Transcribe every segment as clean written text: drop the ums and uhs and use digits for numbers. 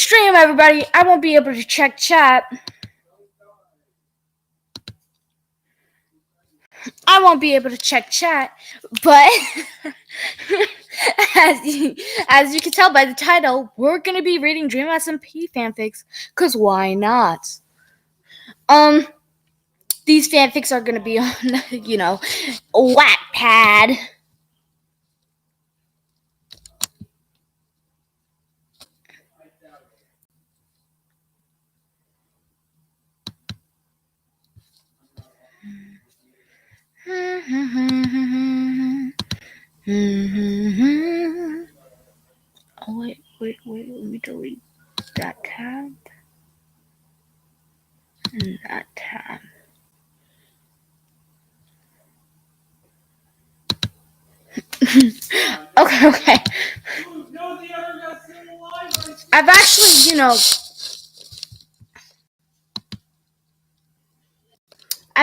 stream, everybody. I won't be able to check chat. But as you can tell by the title, we're gonna be reading Dream SMP fanfics, cause why not? These fanfics are gonna be on, Wattpad. Oh, wait, let me delete that tab. And that tab. Okay. I've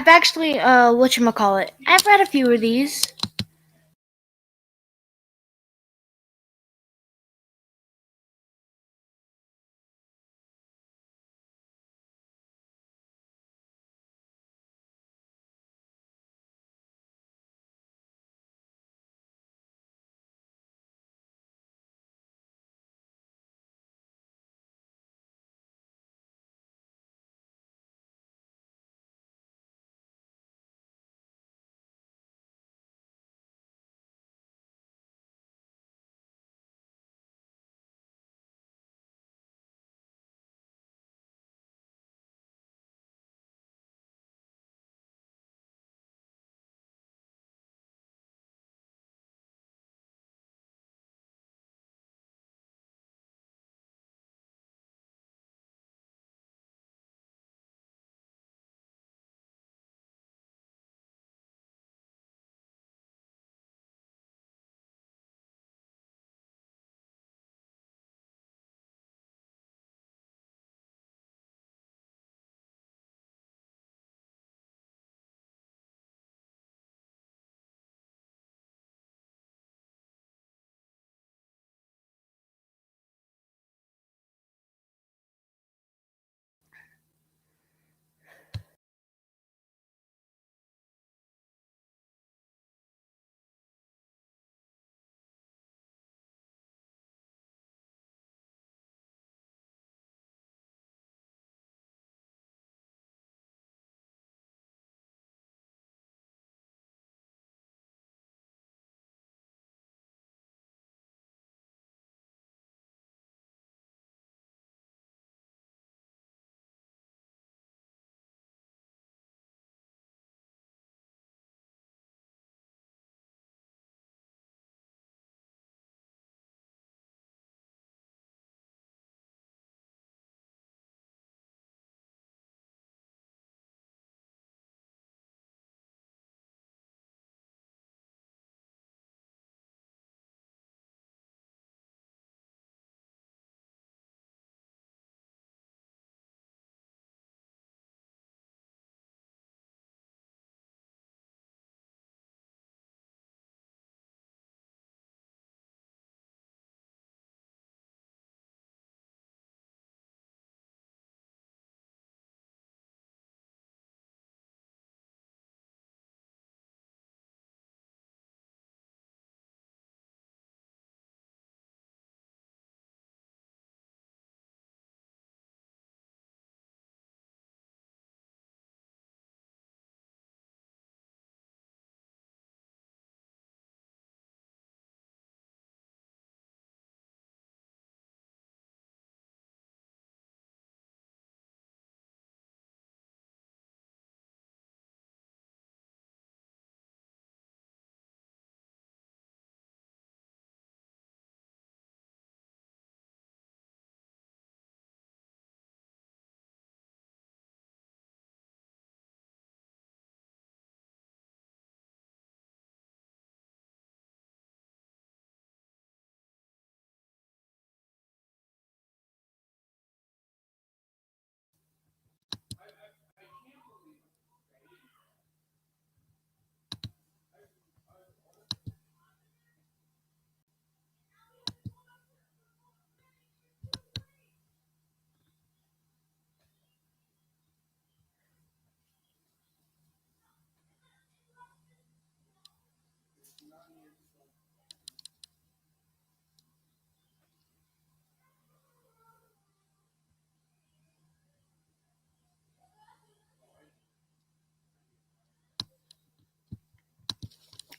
actually, whatchamacallit, I've read a few of these.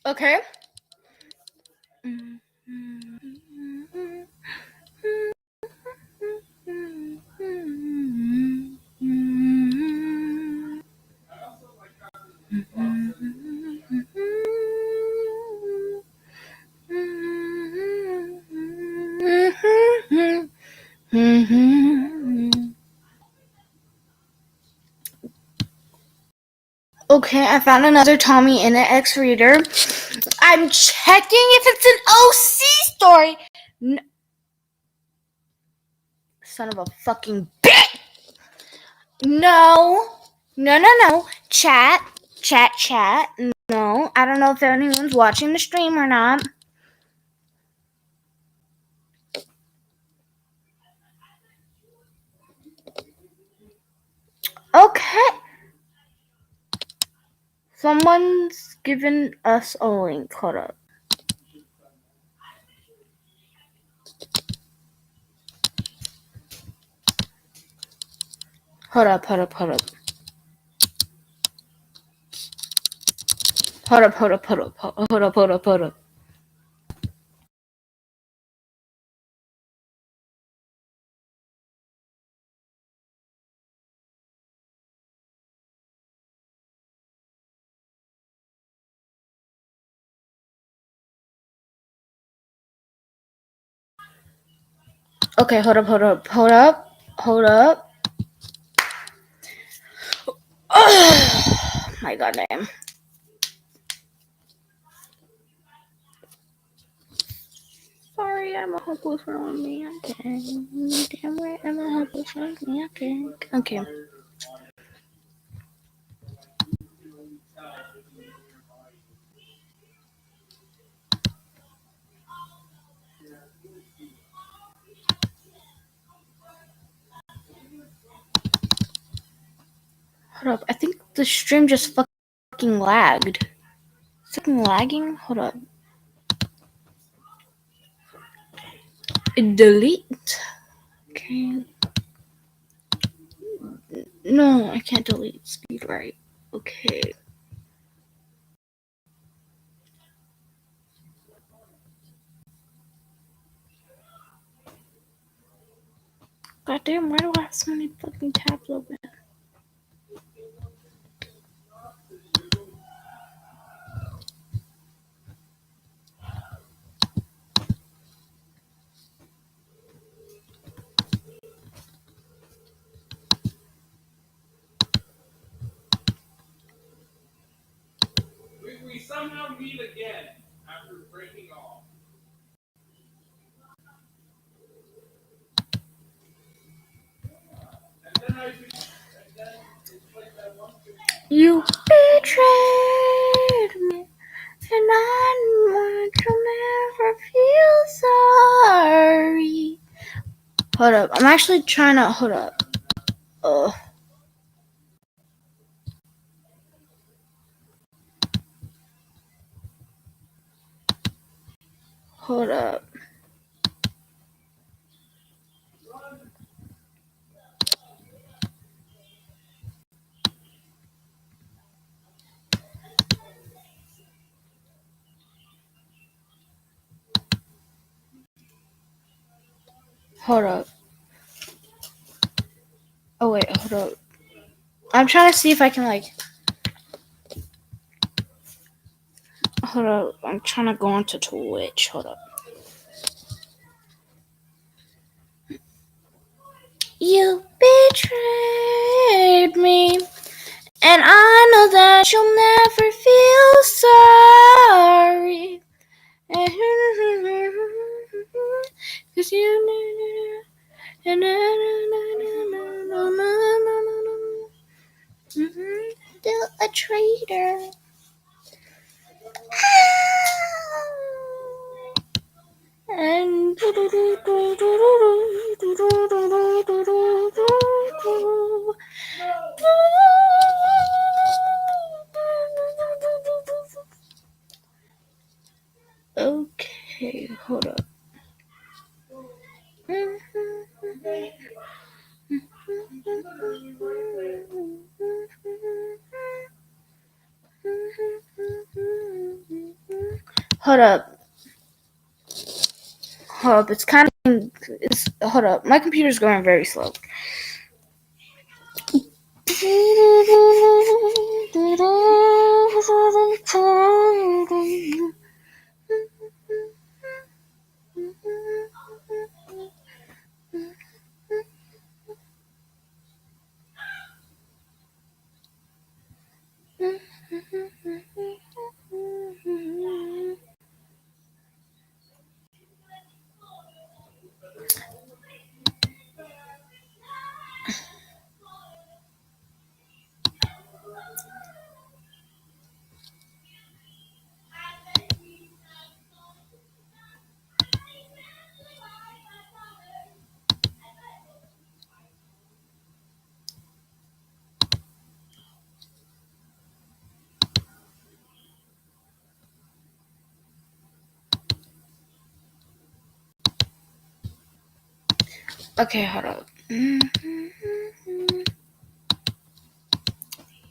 Okay. Okay, I found another Tommy in an X reader. I'm checking if it's an OC story. Son of a fucking bitch! No. Chat. No, I don't know if anyone's watching the stream or not. Okay. Someone's given us a link. Hold up. Hold up. Okay, hold up. Oh my god damn. Sorry, I'm a hopeless romantic. Damn right, I'm a hopeless romantic. Okay. Hold up. I think the stream just fucking lagged. It's fucking lagging? Hold up. Delete. Okay. No, I can't delete speed right. Okay. Goddamn, why do I have so many fucking tabs open? We somehow meet again after breaking off. And then it's like that one thing. You betrayed me, and I want to never feel sorry. Hold up. I'm actually trying to. Hold up. Hold up. Hold up. Oh, wait. Hold up. I'm trying to see if I can, like. Hold up. I'm trying to go onto Twitch. Hold up. You betrayed me, and I know that you'll never feel sorry. 'Cause you still a traitor. And okay, hold up. Hold up. Hold up. It's kind of. Hold up. My computer's going very slow. Okay, hold up.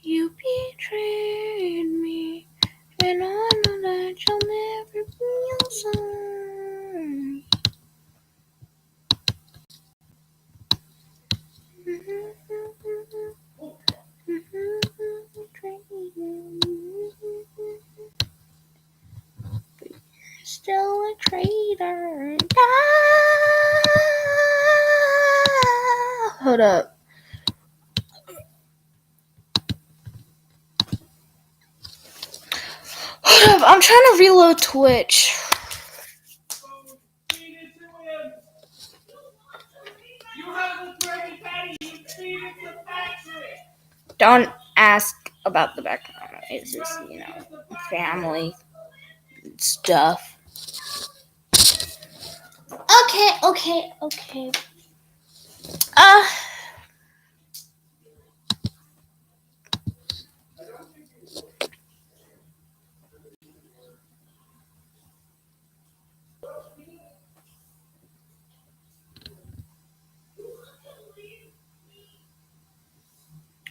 You betrayed me, and I know that you'll never feel sorry. Still a traitor. Hold up. Hold up. I'm trying to reload Twitch. Don't ask about the background. It's just, family stuff. Okay. Uh.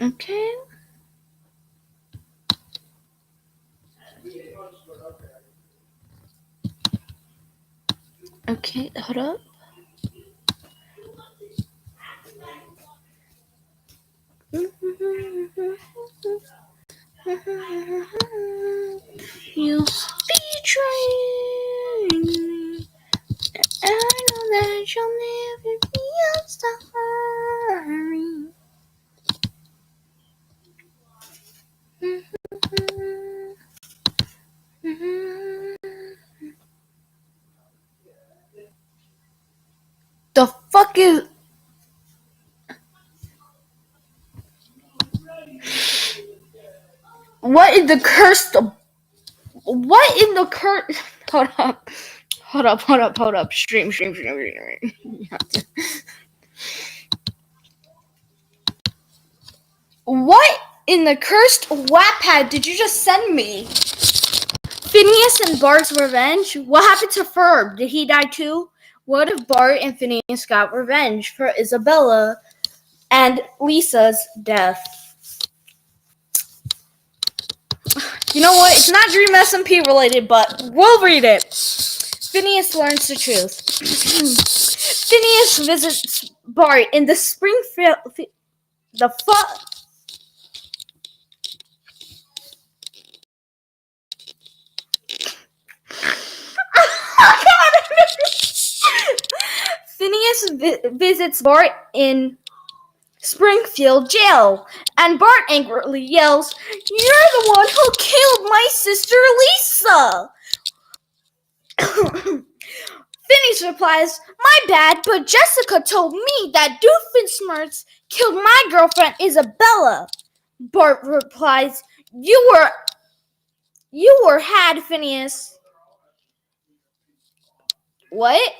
Okay. Okay, hold up. You betrayed me. I know that you'll never be sorry. The fuck is... What in the curse? What in the curse? Hold up. Stream. What in the cursed Wattpad did you just send me? Phineas and Bart's revenge? What happened to Ferb? Did he die too? What if Bart and Phineas got revenge for Isabella and Lisa's death? You know what? It's not Dream SMP related, but we'll read it. Phineas learns the truth. Phineas visits Bart in the Springfield... The fuck? Phineas visits Bart in Springfield jail, and Bart angrily yells, "You're the one who killed my sister Lisa!" Phineas replies, "My bad, but Jessica told me that Doofenshmirtz killed my girlfriend Isabella." Bart replies, You were had, Phineas." What?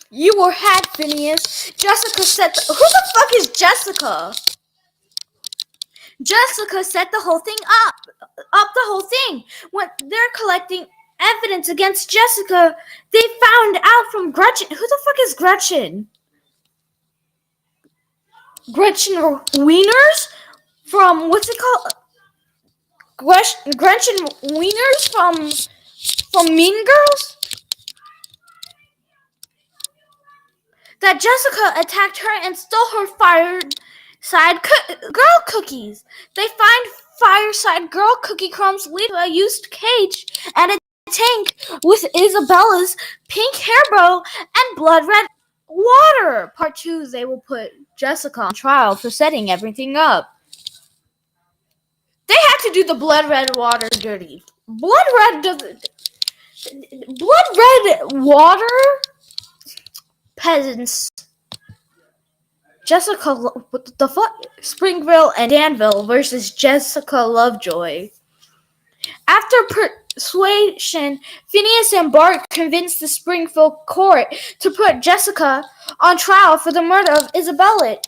"You were had, Phineas. Jessica said..." Who the fuck is Jessica? Jessica set the whole thing up the whole thing. When they're collecting evidence against Jessica, they found out from Gretchen. Who the fuck is Gretchen? Gretchen Wieners? From, what's it called? Gretchen Wieners from from Mean Girls that Jessica attacked her and stole her Fireside Girl cookies. They find Fireside Girl cookie crumbs lead to a used cage and a tank with Isabella's pink hair bow and blood red water. Part 2, they will put Jessica on trial for setting everything up. They had to do the blood red water dirty. Blood red water peasants. Jessica, what the fuck? Springville and Danville versus Jessica Lovejoy. After persuasion, Phineas and Bart convinced the Springfield court to put Jessica on trial for the murder of Isabella,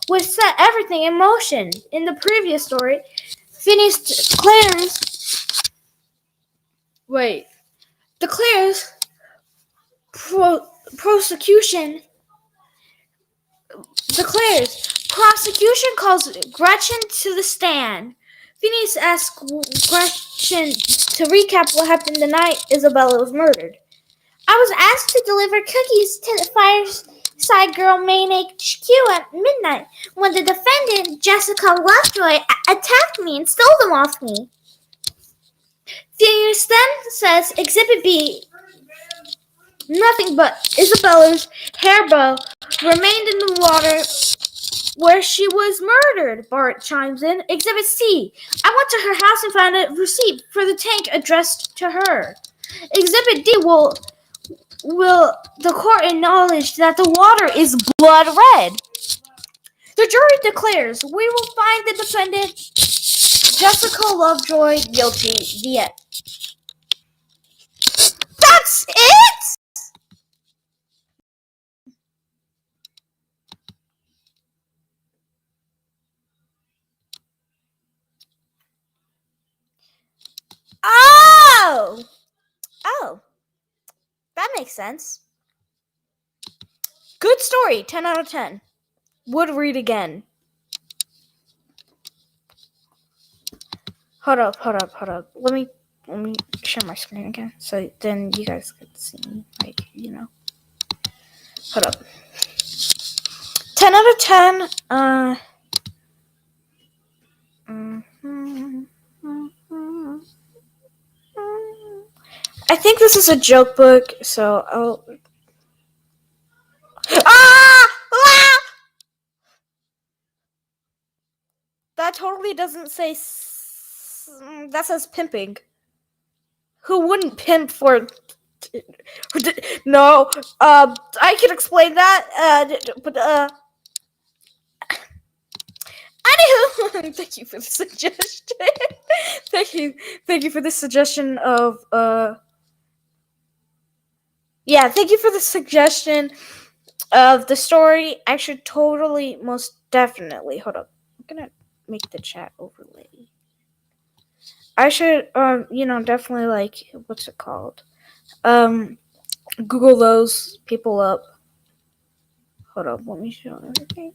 which set everything in motion. In the previous story, Phineas declares prosecution calls Gretchen to the stand. Phineas asks Gretchen to recap what happened the night Isabella was murdered. I was asked to deliver cookies to the Fireside Girl main HQ at midnight when the defendant, Jessica Lovejoy, attacked me and stole them off me. Phineas then says Exhibit B, nothing but Isabella's hair bow, remained in the water where she was murdered. Bart chimes in. Exhibit C, I went to her house and found a receipt for the tank addressed to her. Exhibit D, will the court acknowledge that the water is blood red? The jury declares, we will find the defendant, Jessica Lovejoy, guilty. The end. That's it? Oh, that makes sense. Good story, 10 out of 10. Would read again. Hold up. Let me share my screen again, so then you guys can see me, Hold up. 10 out of 10, I think this is a joke book, so I'll... That totally doesn't say... That says pimping. Who wouldn't pimp for... No, I can explain that, but, anywho, thank you for the suggestion. Thank you for the suggestion of, yeah, thank you for the suggestion of the story. I should totally, most definitely, hold up, I'm gonna make the chat overlay. I should, definitely, like, what's it called? Google those people up. Hold up, let me show everything.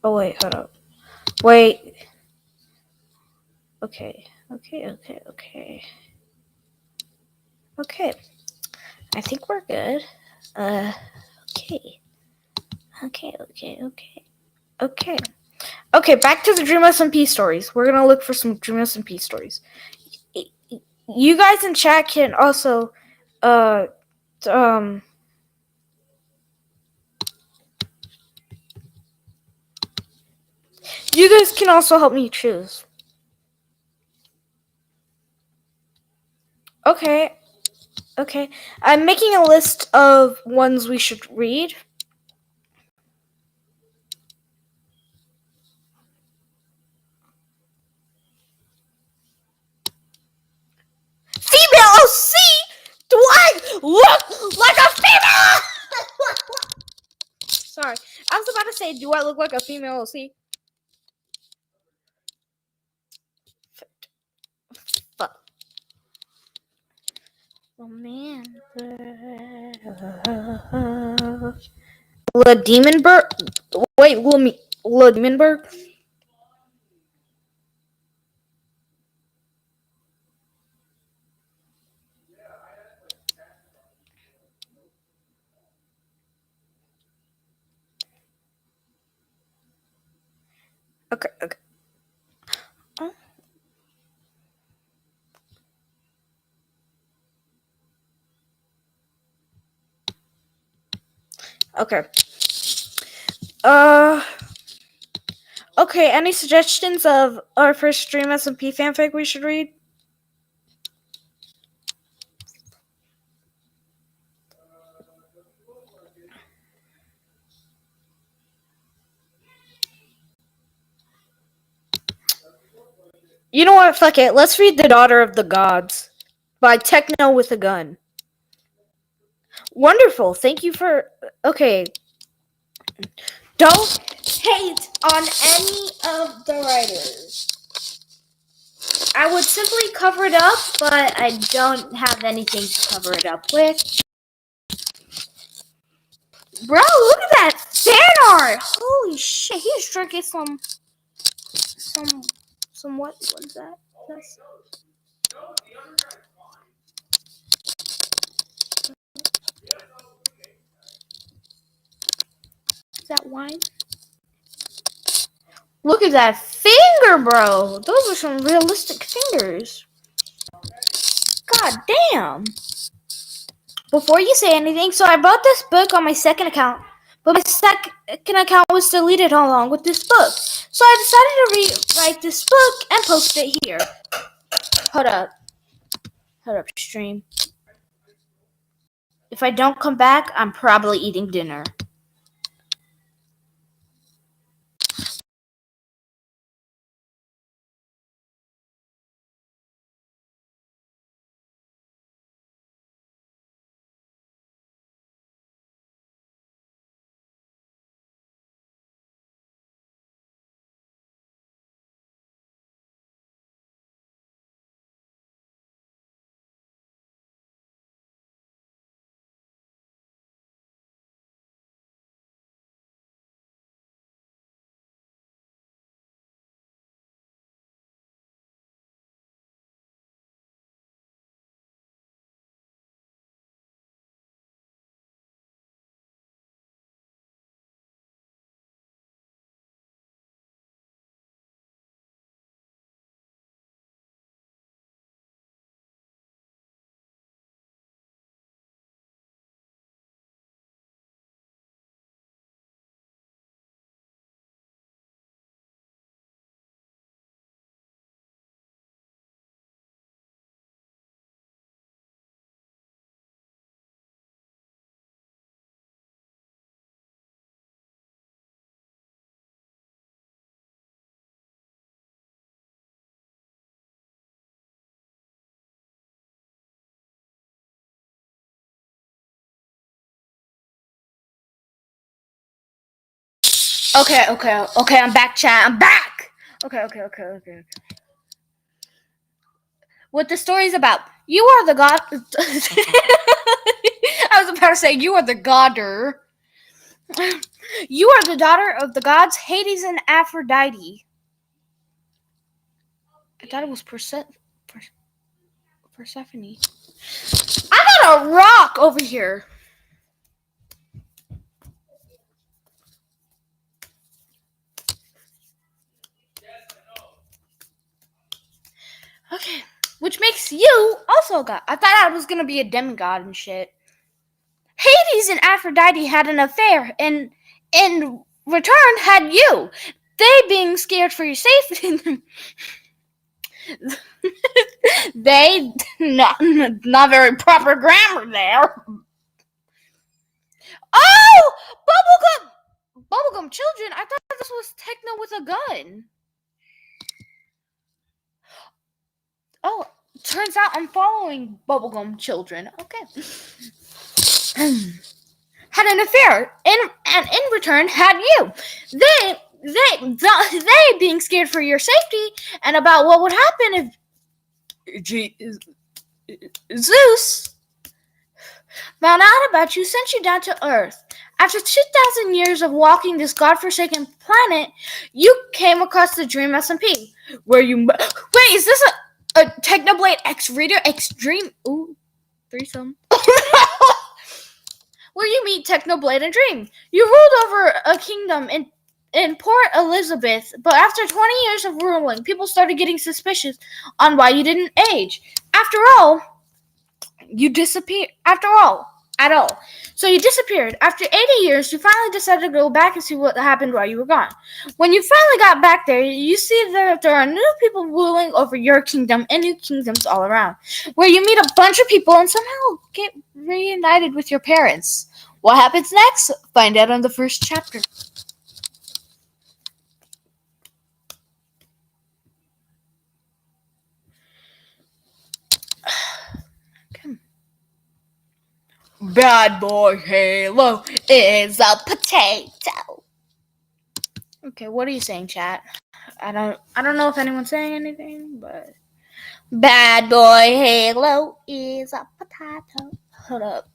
Oh, wait, hold up. Wait. Okay. I think we're good. Okay, back to the Dream SMP stories. We're gonna look for some Dream SMP stories. You guys in chat can also, you guys can also help me choose. Okay. I'm making a list of ones we should read. Female OC? Do I look like a female? Sorry. I was about to say, do I look like a female OC? Fuck. Oh, man. La Demonberg? Wait, La Demonberg? Okay. Oh. Okay. Okay, any suggestions of our first stream SMP fanfic we should read? You know what? Fuck it. Let's read The Daughter of the Gods by Techno with a Gun. Wonderful. Thank you for. Okay. Don't hate on any of the writers. I would simply cover it up, but I don't have anything to cover it up with. Bro, look at that fan art! Holy shit, he's drinking some what is that? Is that wine? Look at that finger, bro! Those are some realistic fingers. God damn. Before you say anything, so I bought this book on my second account, but my second account was deleted along with this book. So I decided to rewrite this book and post it here. Hold up, stream. If I don't come back, I'm probably eating dinner. Okay, I'm back, chat. I'm back! Okay. What the story's about. You are the god. I was about to say, you are the godder. You are the daughter of the gods Hades and Aphrodite. I thought it was Persephone. I got a rock over here. Okay. Which makes you also a god. I thought I was gonna be a demigod and shit. Hades and Aphrodite had an affair and in return had you. They being scared for your safety. They not very proper grammar there. Oh, bubblegum children. I thought this was Techno with a gun. Oh, turns out I'm following bubblegum children. Okay. Had an affair and in return had you. They being scared for your safety and about what would happen if Zeus found out about you, sent you down to Earth. After 2,000 years of walking this godforsaken planet, you came across the Dream SMP, where you... Wait, is this a Technoblade X Reader X Dream? Ooh, threesome. Where you meet Technoblade and Dream. You ruled over a kingdom in Port Elizabeth, but after 20 years of ruling, people started getting suspicious on why you didn't age. After all, you disappeared. After all, at all. So you disappeared. After 80 years, you finally decided to go back and see what happened while you were gone. When you finally got back there, you see that there are new people ruling over your kingdom and new kingdoms all around, where you meet a bunch of people and somehow get reunited with your parents. What happens next? Find out on the first chapter. Bad boy Halo is a potato. Okay, what are you saying, chat? I don't know if anyone's saying anything, but bad boy Halo is a potato. Hold up.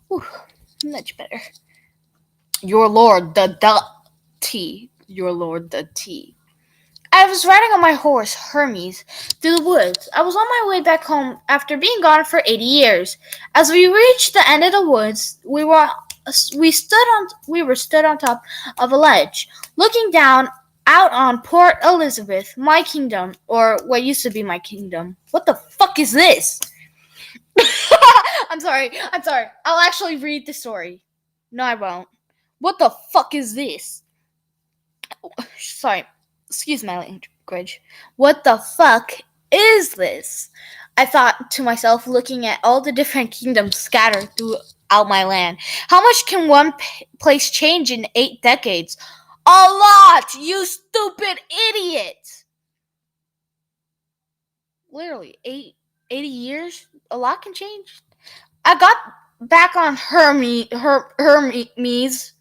Whew, much better. Your lord the T. Your lord the T. I was riding on my horse, Hermes, through the woods. I was on my way back home after being gone for 80 years. As we reached the end of the woods, we were stood on top of a ledge, looking down out on Port Elizabeth, my kingdom, or what used to be my kingdom. What the fuck is this? I'm sorry. I'll actually read the story. No, I won't. What the fuck is this? Sorry. Excuse my language. What the fuck is this? I thought to myself, looking at all the different kingdoms scattered throughout my land. How much can one place change in 8 decades? A lot, you stupid idiot! Literally, 80 years? A lot can change. I got back on her knees. Her knees.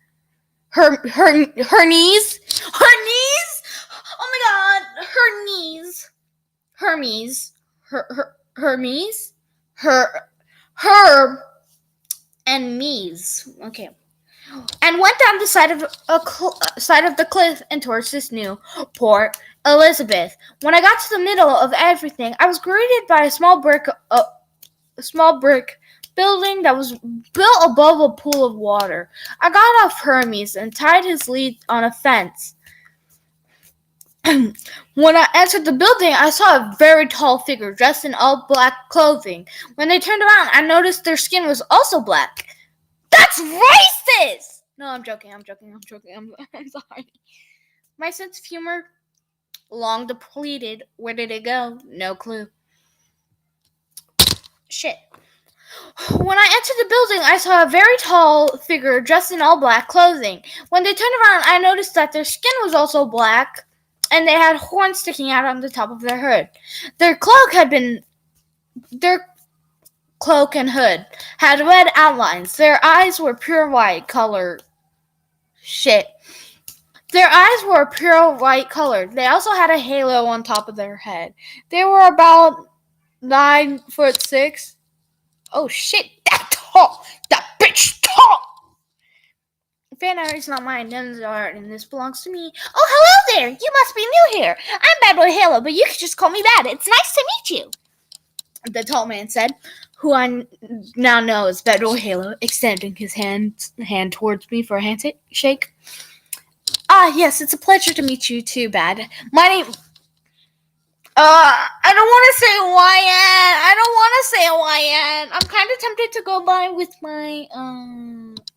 Oh my god, her knees. Hermes. Hermes. Her and me's. Okay. And went down the side of the cliff and towards this new Port Elizabeth. When I got to the middle of everything, I was greeted by a small brick building that was built above a pool of water. I got off Hermes and tied his lead on a fence. When I entered the building, I saw a very tall figure dressed in all black clothing. When they turned around, I noticed their skin was also black. That's racist! No, I'm joking. I'm sorry. My sense of humor, long depleted. Where did it go? No clue. Shit. When I entered the building, I saw a very tall figure dressed in all black clothing. When they turned around, I noticed that their skin was also black, and they had horns sticking out on the top of their hood. Their cloak and hood had red outlines. Their eyes were pure white color. Shit. Their eyes were pure white colored. They also had a halo on top of their head. They were about 9'6". Oh shit, that tall! That bitch tall! Fan art is not mine, none art, and this belongs to me. Oh, hello there! You must be new here. I'm Bad Boy Halo, but you can just call me Bad. It's nice to meet you, the tall man said, who I now know as Bad Boy Halo, extending his hand towards me for a handshake. Ah, yes, it's a pleasure to meet you too, Bad. My name... I don't want to say YN. I'm kind of tempted to go by with my,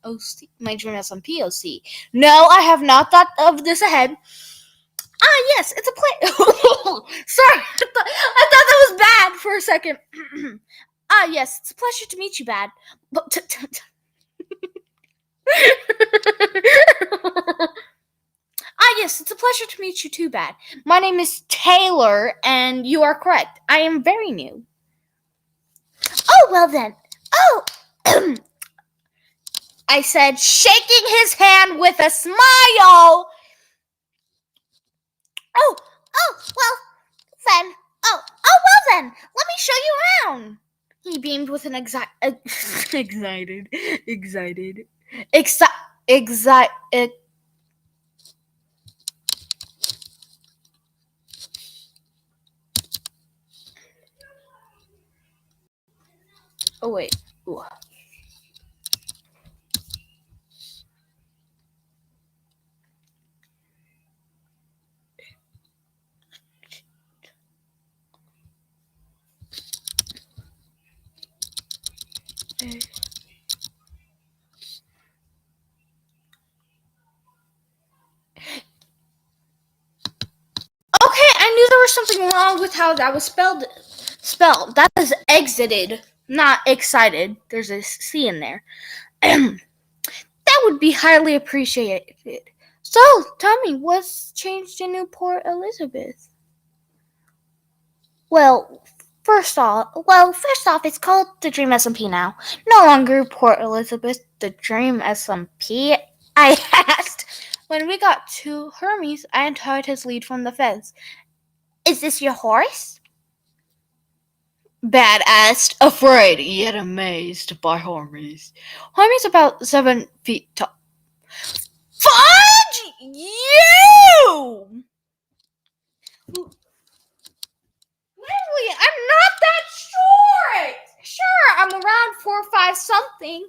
OC, my Dream SMP OC. No, I have not thought of this ahead. Ah, yes, it's a Sorry, I thought that was bad for a second. Ah, yes, it's a pleasure to meet you, Bad. Ah, yes, it's a pleasure to meet you too, Bad. My name is Taylor, and you are correct. I am very new. Oh, well then. Oh, I said, shaking his hand with a smile. Oh, well then. Well then. Let me show you around. He beamed with an excited. Oh wait. Ooh. Okay, I knew there was something wrong with how that was spelled. That is exited, not excited. There's a C in there. That would be highly appreciated. So, tell me, what's changed in Newport Elizabeth? Well, first off, it's called the Dream SMP now. No longer Port Elizabeth, the Dream SMP. I asked. When we got to Hermes, I untied his lead from the fence. Is this your horse? Badass, afraid yet amazed by Hermes. Hermes about 7 feet tall. Fudge you! Literally, I'm not that short. Sure, I'm around 4'5" something.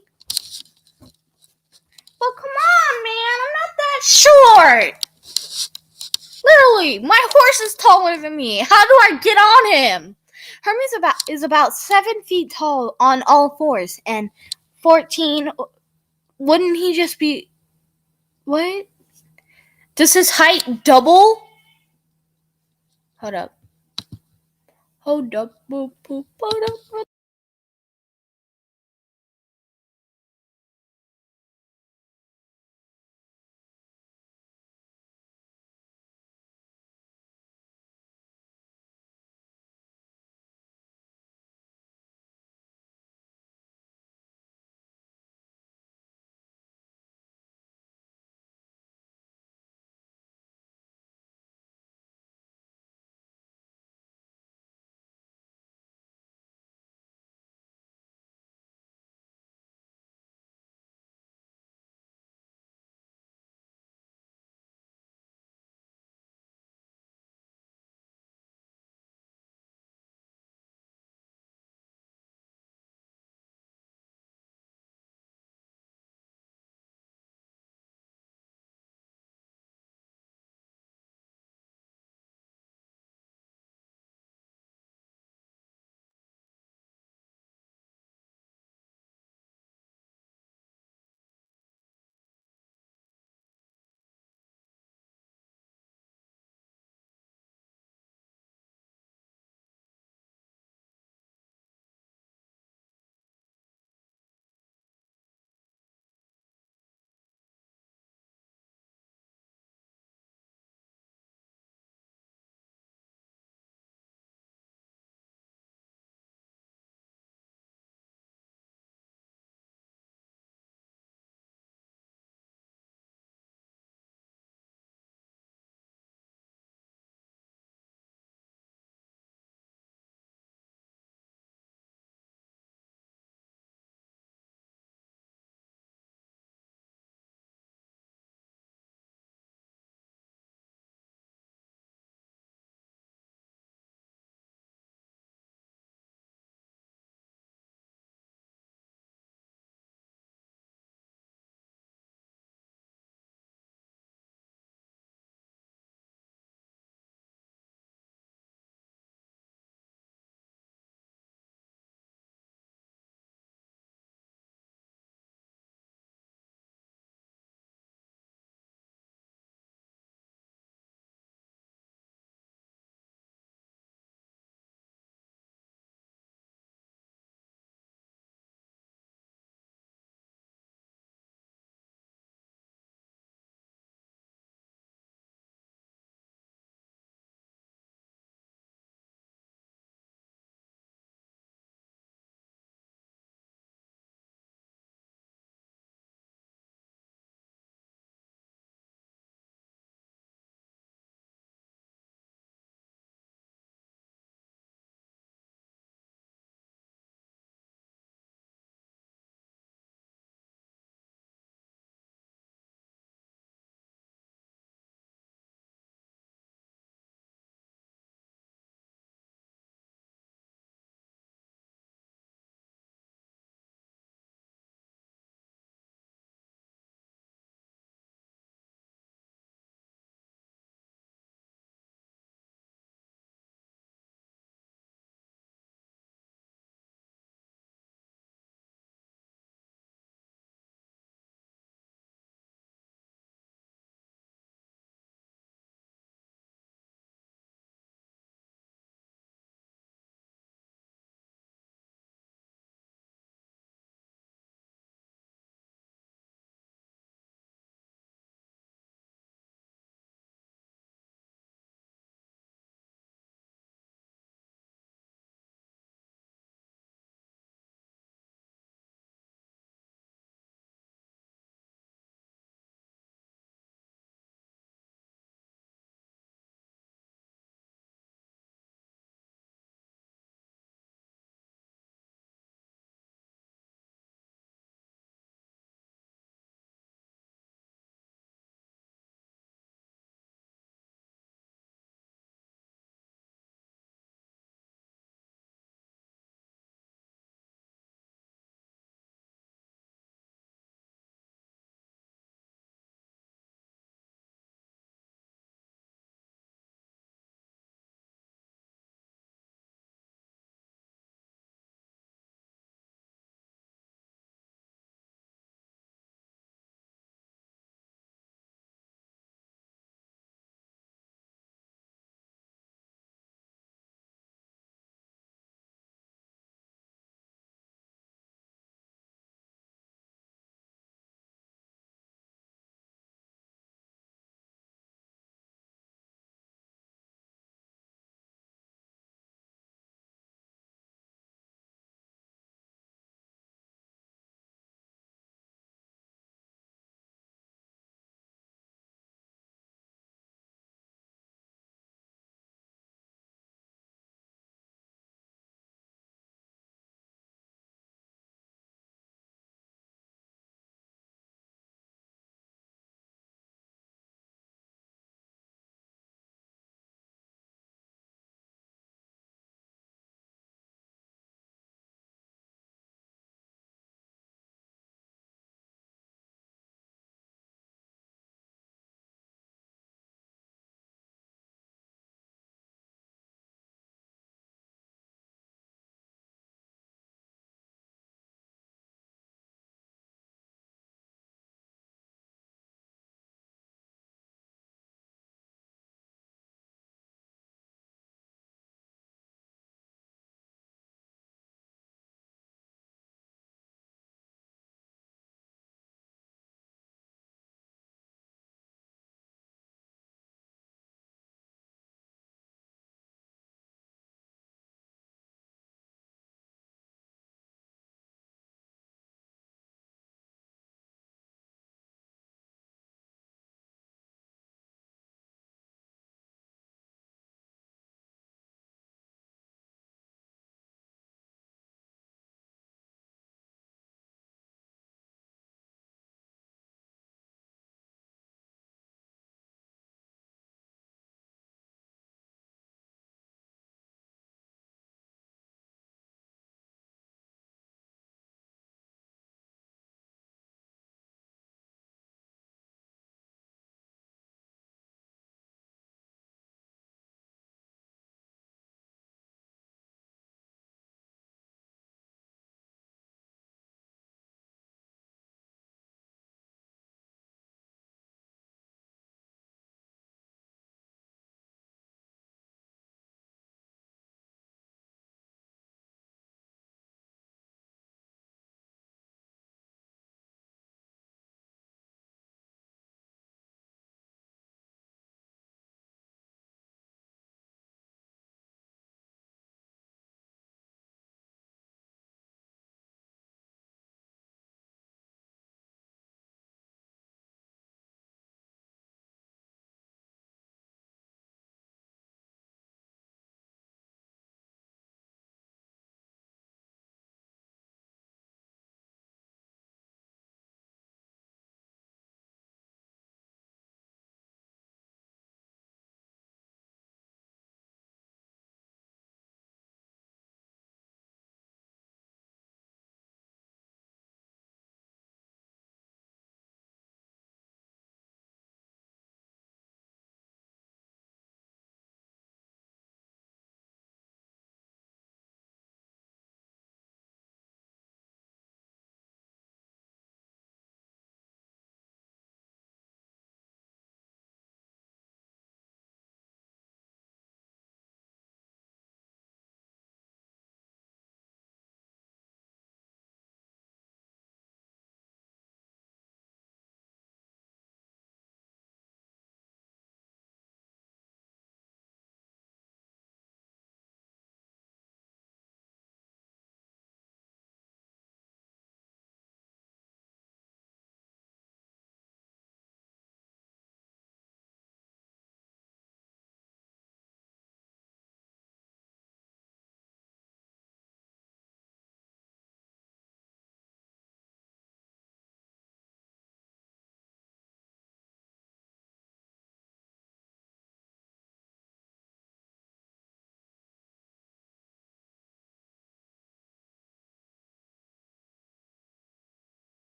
But come on, man, I'm not that short. Literally, my horse is taller than me. How do I get on him? Hermes is about 7 feet tall on all fours, and 14. Wouldn't he just be? What? Does his height double? Hold up. Boop, boop, hold up.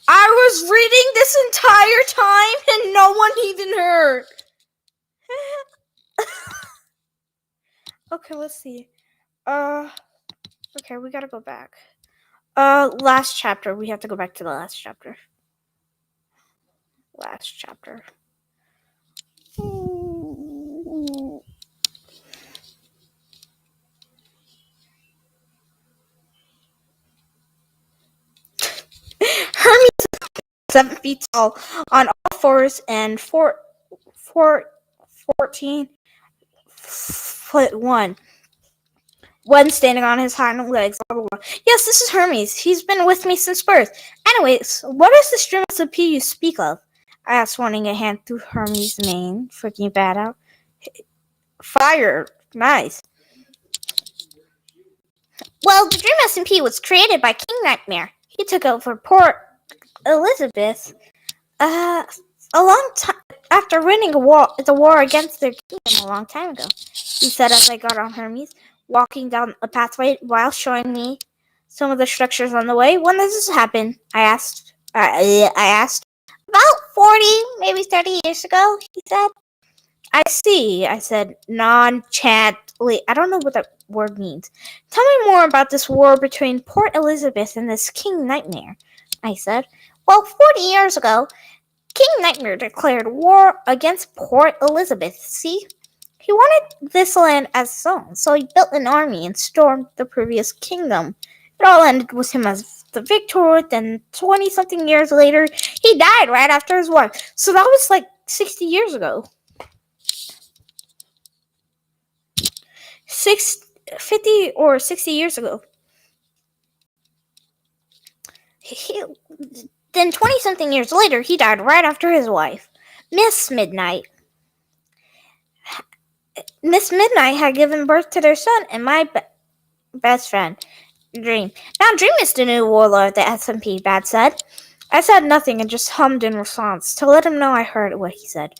I was reading this entire time and no one even heard. Okay, let's see. Okay, we gotta go back. Last chapter. We have to go back to the last chapter. Last chapter. Hermes is 7 feet tall, on all fours, and 14'1". One standing on his hind legs. Yes, this is Hermes. He's been with me since birth. Anyways, what is the stream of SMP you speak of? I asked, running a hand through Hermes' mane, freaking bad out. Fire. Nice. Well, the Dream SMP was created by King Nightmare. He took over Port Elizabeth a long time after winning the war against their kingdom a long time ago. He said as I got on Hermes, walking down a pathway while showing me some of the structures on the way. When does this happen? I asked. About 40, maybe 30 years ago, he said. I see, I said nonchalantly. I don't know what that word means. Tell me more about this war between Port Elizabeth and this King Nightmare, I said. Well, 40 years ago, King Nightmare declared war against Port Elizabeth, see? He wanted this land as his own, so he built an army and stormed the previous kingdom. It all ended with him as the victor, then 20-something years later, he died right after his wife. So that was like 60 years ago. 50 or 60 years ago. Then 20-something years later, he died right after his wife, Miss Midnight. Miss Midnight had given birth to their son and my best friend, Dream. Now Dream is the new warlord, the SMP Bad said. I said nothing and just hummed in response to let him know I heard what he said.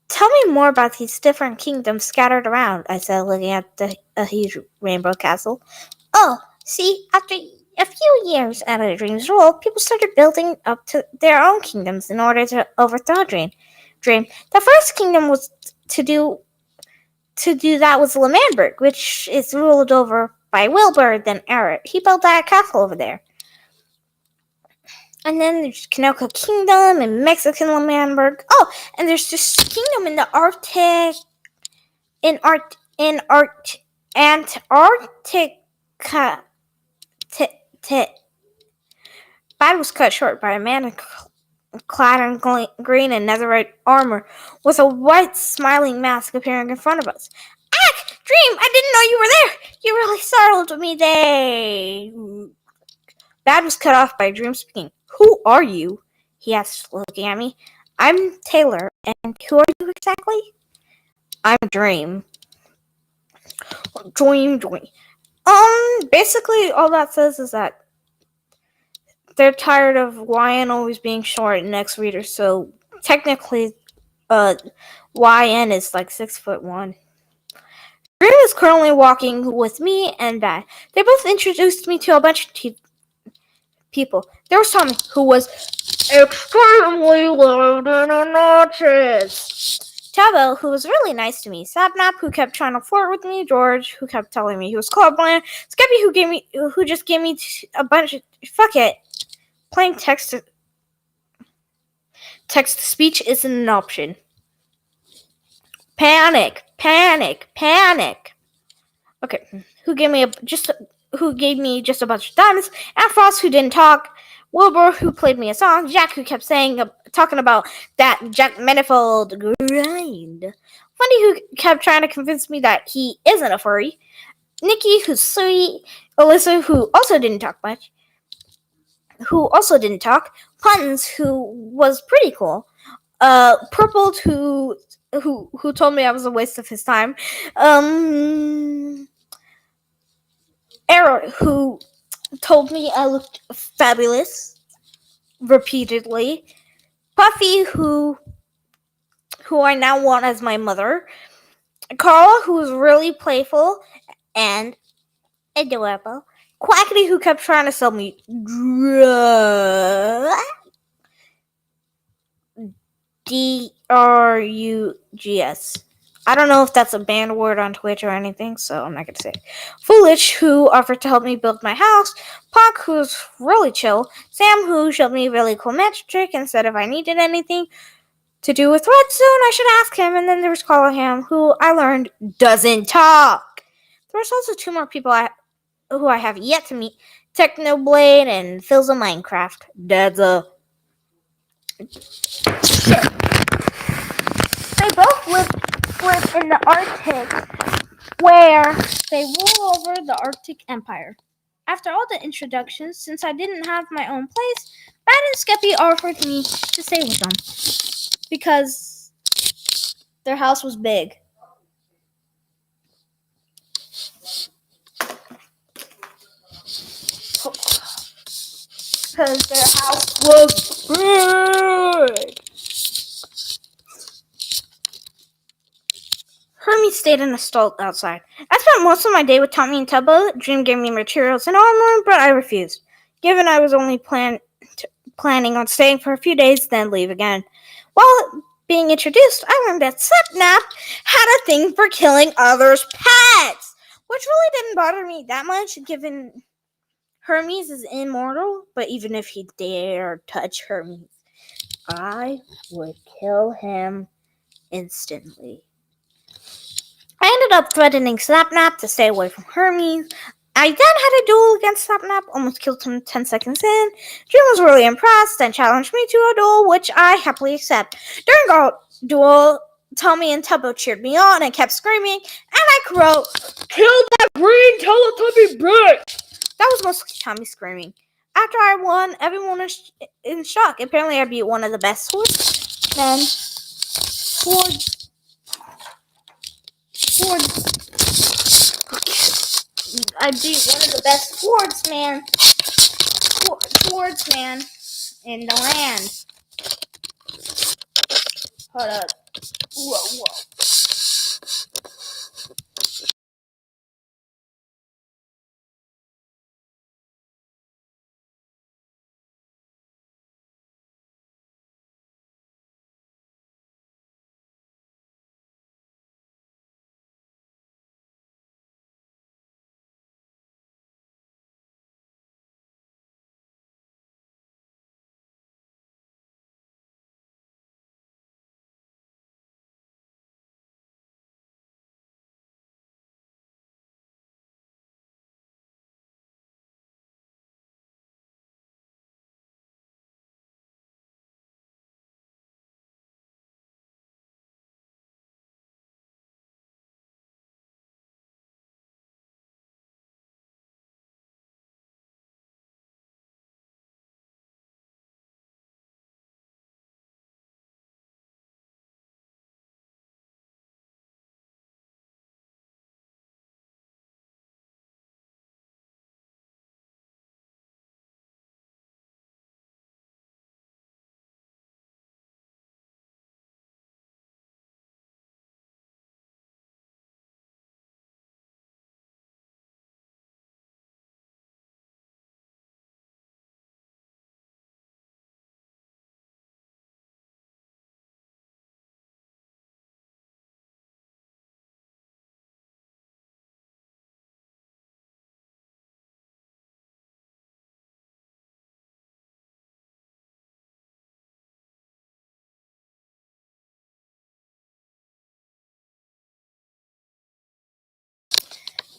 Tell me more about these different kingdoms scattered around, I said, looking at a huge rainbow castle. Oh, see, after a few years out of Dream's rule, people started building up to their own kingdoms in order to overthrow Dream. The first kingdom was to do that was Lamanberg, which is ruled over by Wilbur, then Eric. He built that castle over there. And then there's Kanoko Kingdom and Mexican Lamanberg. Oh, and there's this kingdom in the Arctic, Antarctica. Bad was cut short by a man clad in green and netherite armor, with a white smiling mask appearing in front of us. Ack! Dream! I didn't know you were there! You really startled me there! Bad was cut off by Dream speaking. Who are you? He asked, looking at me. I'm Taylor, and who are you exactly? I'm Dream. Dream. Basically all that says is that they're tired of YN always being short and X reader, so technically YN is like 6'1". Dream is currently walking with me and Bad. They both introduced me to a bunch of people. There was Tommy, who was extremely loud and obnoxious. Tabo, who was really nice to me. Sapnap, who kept trying to flirt with me. George, who kept telling me he was colorblind. Skeppy, who just gave me a bunch of fuck it. Playing text to speech isn't an option. Panic. Okay, who gave me just a bunch of diamonds, and Frost, who didn't talk, Wilbur, who played me a song, Jack, who kept talking about that Jack Manifold grind, Funny, who kept trying to convince me that he isn't a furry, Nikki, who's sweet, Alyssa, who also didn't talk much, Puns, who was pretty cool, Purple, who told me I was a waste of his time, Arrow, who told me I looked fabulous repeatedly, Puffy, who I now want as my mother, Carl, who was really playful and adorable, Quackity who kept trying to sell me drugs. drugs. I don't know if that's a banned word on Twitch or anything, so I'm not gonna say it. Foolish, who offered to help me build my house. Puck, who's really chill. Sam, who showed me a really cool magic trick and said if I needed anything to do with redstone, I should ask him. And then there's Callahan, who I learned doesn't talk. There's also two more people who I have yet to meet. Technoblade and Phil's a Minecraft. That's a shit. They both live in the Arctic, where they rule over the Arctic Empire. After all the introductions, since I didn't have my own place, Bad and Skeppy offered me to stay with them because their house was big. Because their house was big. Hermie stayed in a stall outside. I spent most of my day with Tommy and Tubbo. Dream gave me materials and armor, but I refused, given I was only planning on staying for a few days, then leave again. While being introduced, I learned that Sapnap had a thing for killing others' pets, which really didn't bother me that much, given Hermes is immortal, but even if he dared touch Hermes, I would kill him instantly. I ended up threatening Sapnap to stay away from Hermes. I then had a duel against Sapnap, almost killed him 10 seconds in. Dream was really impressed and challenged me to a duel, which I happily accept. During our duel, Tommy and Tubbo cheered me on and kept screaming, and I croaked, "Kill that green Teletubby bitch!" That was mostly Tommy screaming. After I won, everyone was in shock. Apparently, I beat one of the best swordsmen. I beat one of the best swordsman in the land. Hold up. Whoa.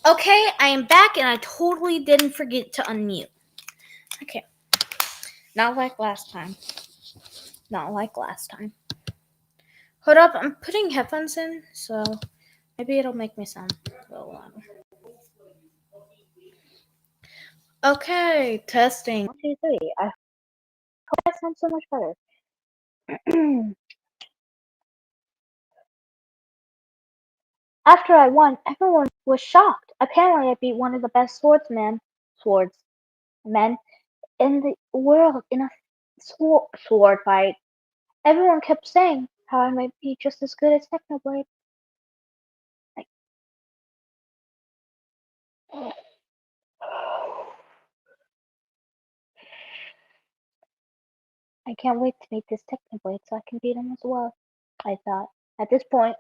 Okay, I am back and I totally didn't forget to unmute. Okay. Not like last time. Hold up, I'm putting headphones in, so maybe it'll make me sound a little louder. Okay, testing. 1, 2, 3. I hope that sounds so much better. After I won, everyone was shocked. Apparently, I beat one of the best swordsmen in the world in a sword fight. Everyone kept saying how I might be just as good as Technoblade. I can't wait to make this Technoblade so I can beat him as well, I thought. At this point,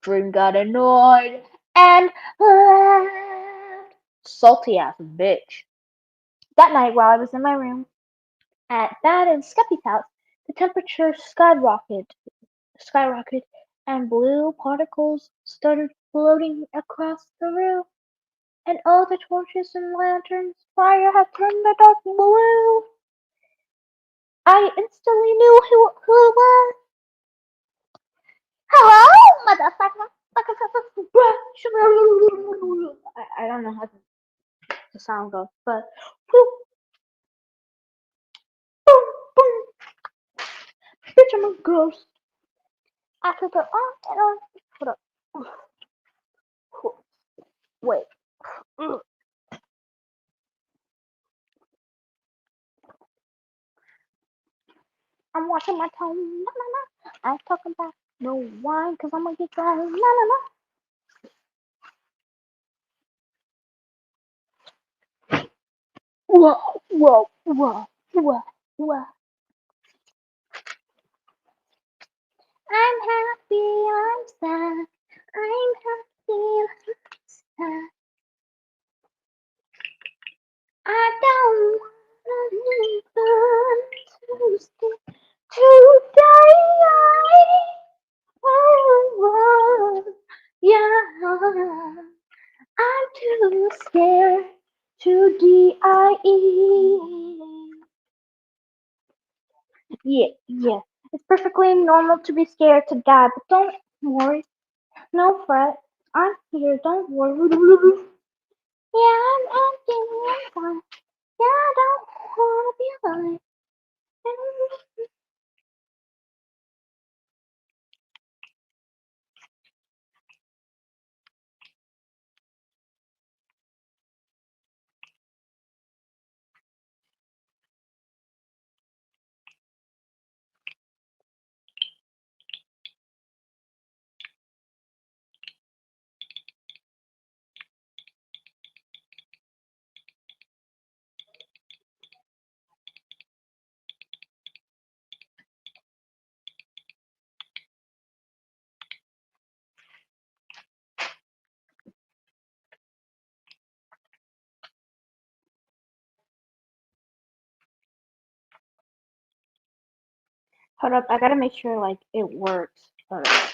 Dream got annoyed and left. Salty ass bitch. That night, while I was in my room at Dad and Scuffy's house, the temperature skyrocketed, and blue particles started floating across the room. And all the torches and lanterns' fire had turned the dark blue. I instantly knew who it was. Hello, motherfucker. I don't know how the sound goes, but boom, boom, boom. Bitch, I'm a ghost. After the and on. Hold up. Wait. I'm watching my tone. Na, na, na. I ain't talking about no wine, cause I'm gonna get drunk. Na, na, na. Whoa, whoa, whoa, whoa, whoa. I'm happy, I'm sad. I'm happy, I'm sad. I don't want to stay to die. Oh, yeah. I'm too scared to die. Yeah. It's perfectly normal to be scared to die, but don't worry. No fret. I'm here, don't worry. Yeah, I'm empty, I'm fine. Yeah, I don't wanna be alive. Hold up, I gotta make sure like it works. Hold up.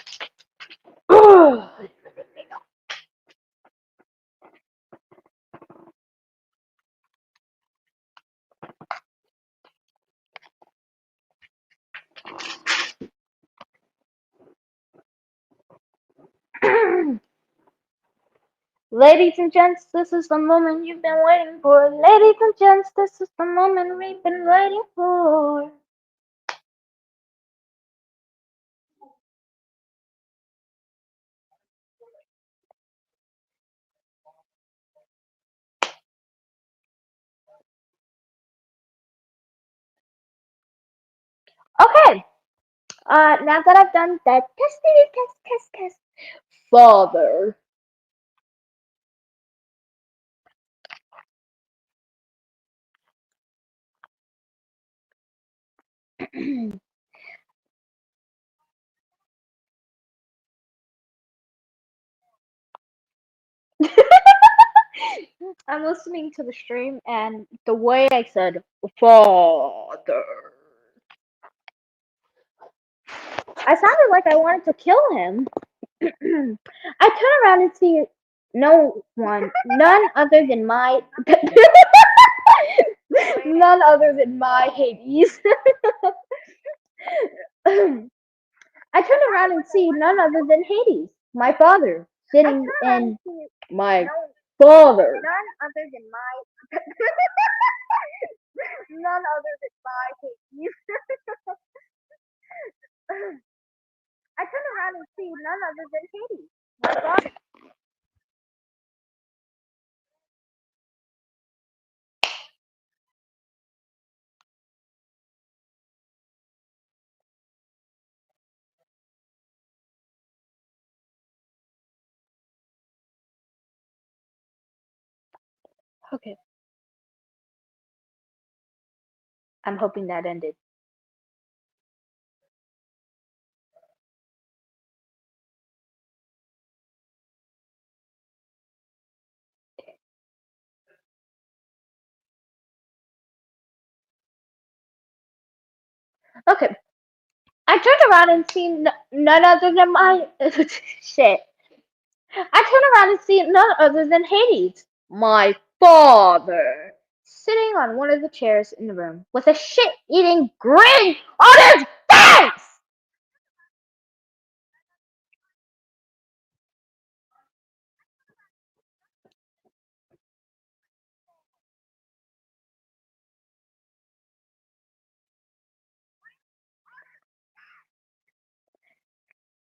Ladies and gents, this is the moment you've been waiting for. Ladies and gents, this is the moment we've been waiting for. Okay, now that I've done that test, father. I'm listening to the stream, and the way I said father, I sounded like I wanted to kill him. I turn around and see no one, none other than my, none other than my Hades. I turn around and see none other than Hades, my father, sitting in my father. None other than my, none other than my Hades. I turn around and see none other than Hades, my father. Okay, I'm hoping that ended. Okay. I turned around and seen none other than my shit. I turned around and see none other than Hades, my father, sitting on one of the chairs in the room with a shit-eating grin on his face.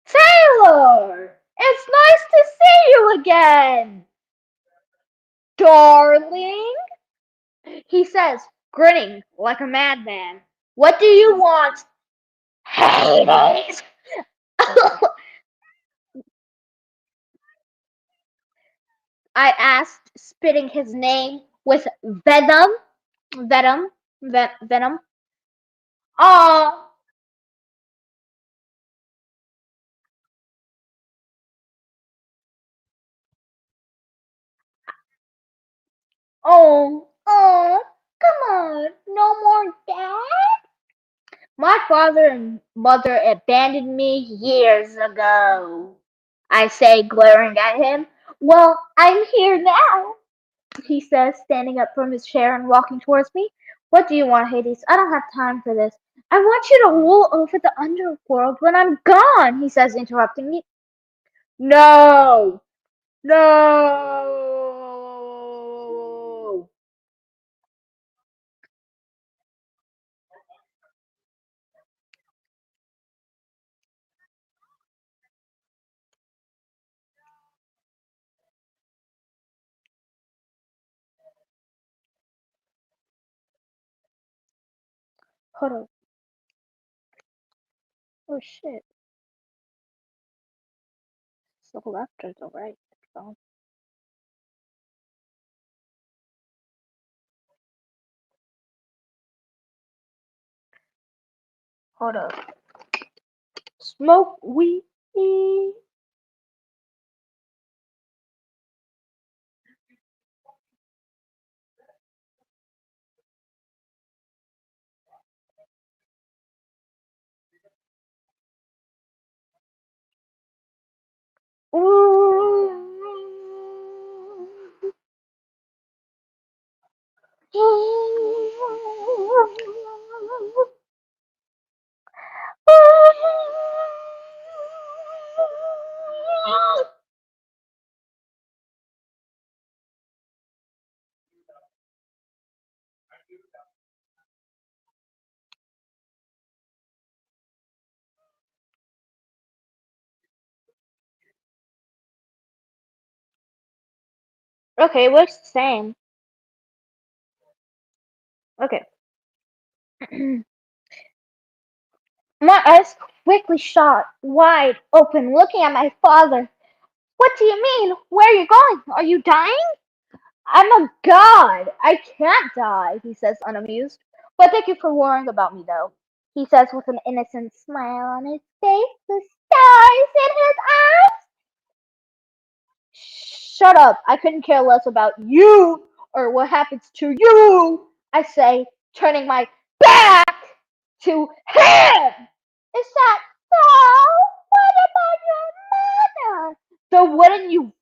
Taylor, it's nice to see you again, darling, he says, grinning like a madman. What do you want, Hades? I asked, spitting his name with venom. Oh, oh, come on, no more dad? My father and mother abandoned me years ago, I say, glaring at him. Well, I'm here now, he says, standing up from his chair and walking towards me. What do you want, Hades? I don't have time for this. I want you to rule over the underworld when I'm gone, he says, interrupting me. No, no. Hold on. Oh shit. It's the left or the right? So, hold up. Smoke weed. Okay, it works the same. Okay. My eyes quickly shot wide open, looking at my father. What do you mean? Where are you going? Are you dying? I'm a god. I can't die, he says, unamused. But thank you for worrying about me, though, he says with an innocent smile on his face, the stars in his eyes. Shut up. I couldn't care less about you or what happens to you, I say, turning my back to him. Is that so? What about your mother? So wouldn't you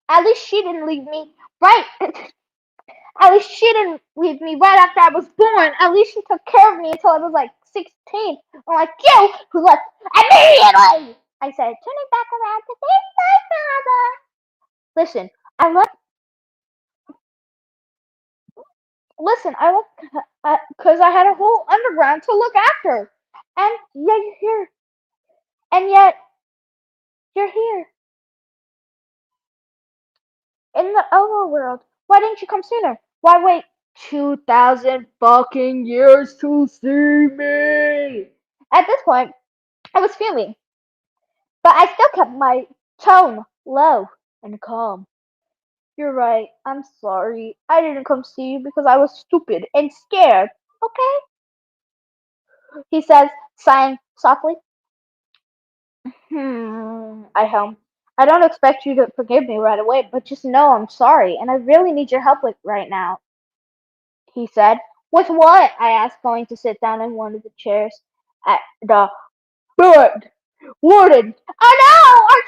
At least she didn't leave me right. At least she didn't leave me right after I was born. At least she took care of me until I was like 16. Unlike you, who left immediately. I said, turning back around to face my father. Listen, I left. Listen, I left because I had a whole underground to look after. And yet you're here. And yet you're here in the overworld. Why didn't you come sooner? Why wait 2,000 fucking years to see me? At this point, I was fuming, but I still kept my tone low and calm. You're right. I'm sorry. I didn't come see you because I was stupid and scared. Okay? He says, sighing softly. I hum. I don't expect you to forgive me right away, but just know I'm sorry, and I really need your help with right now, he said. With what? I asked, going to sit down in one of the chairs at the bed. Warden! Oh no! Our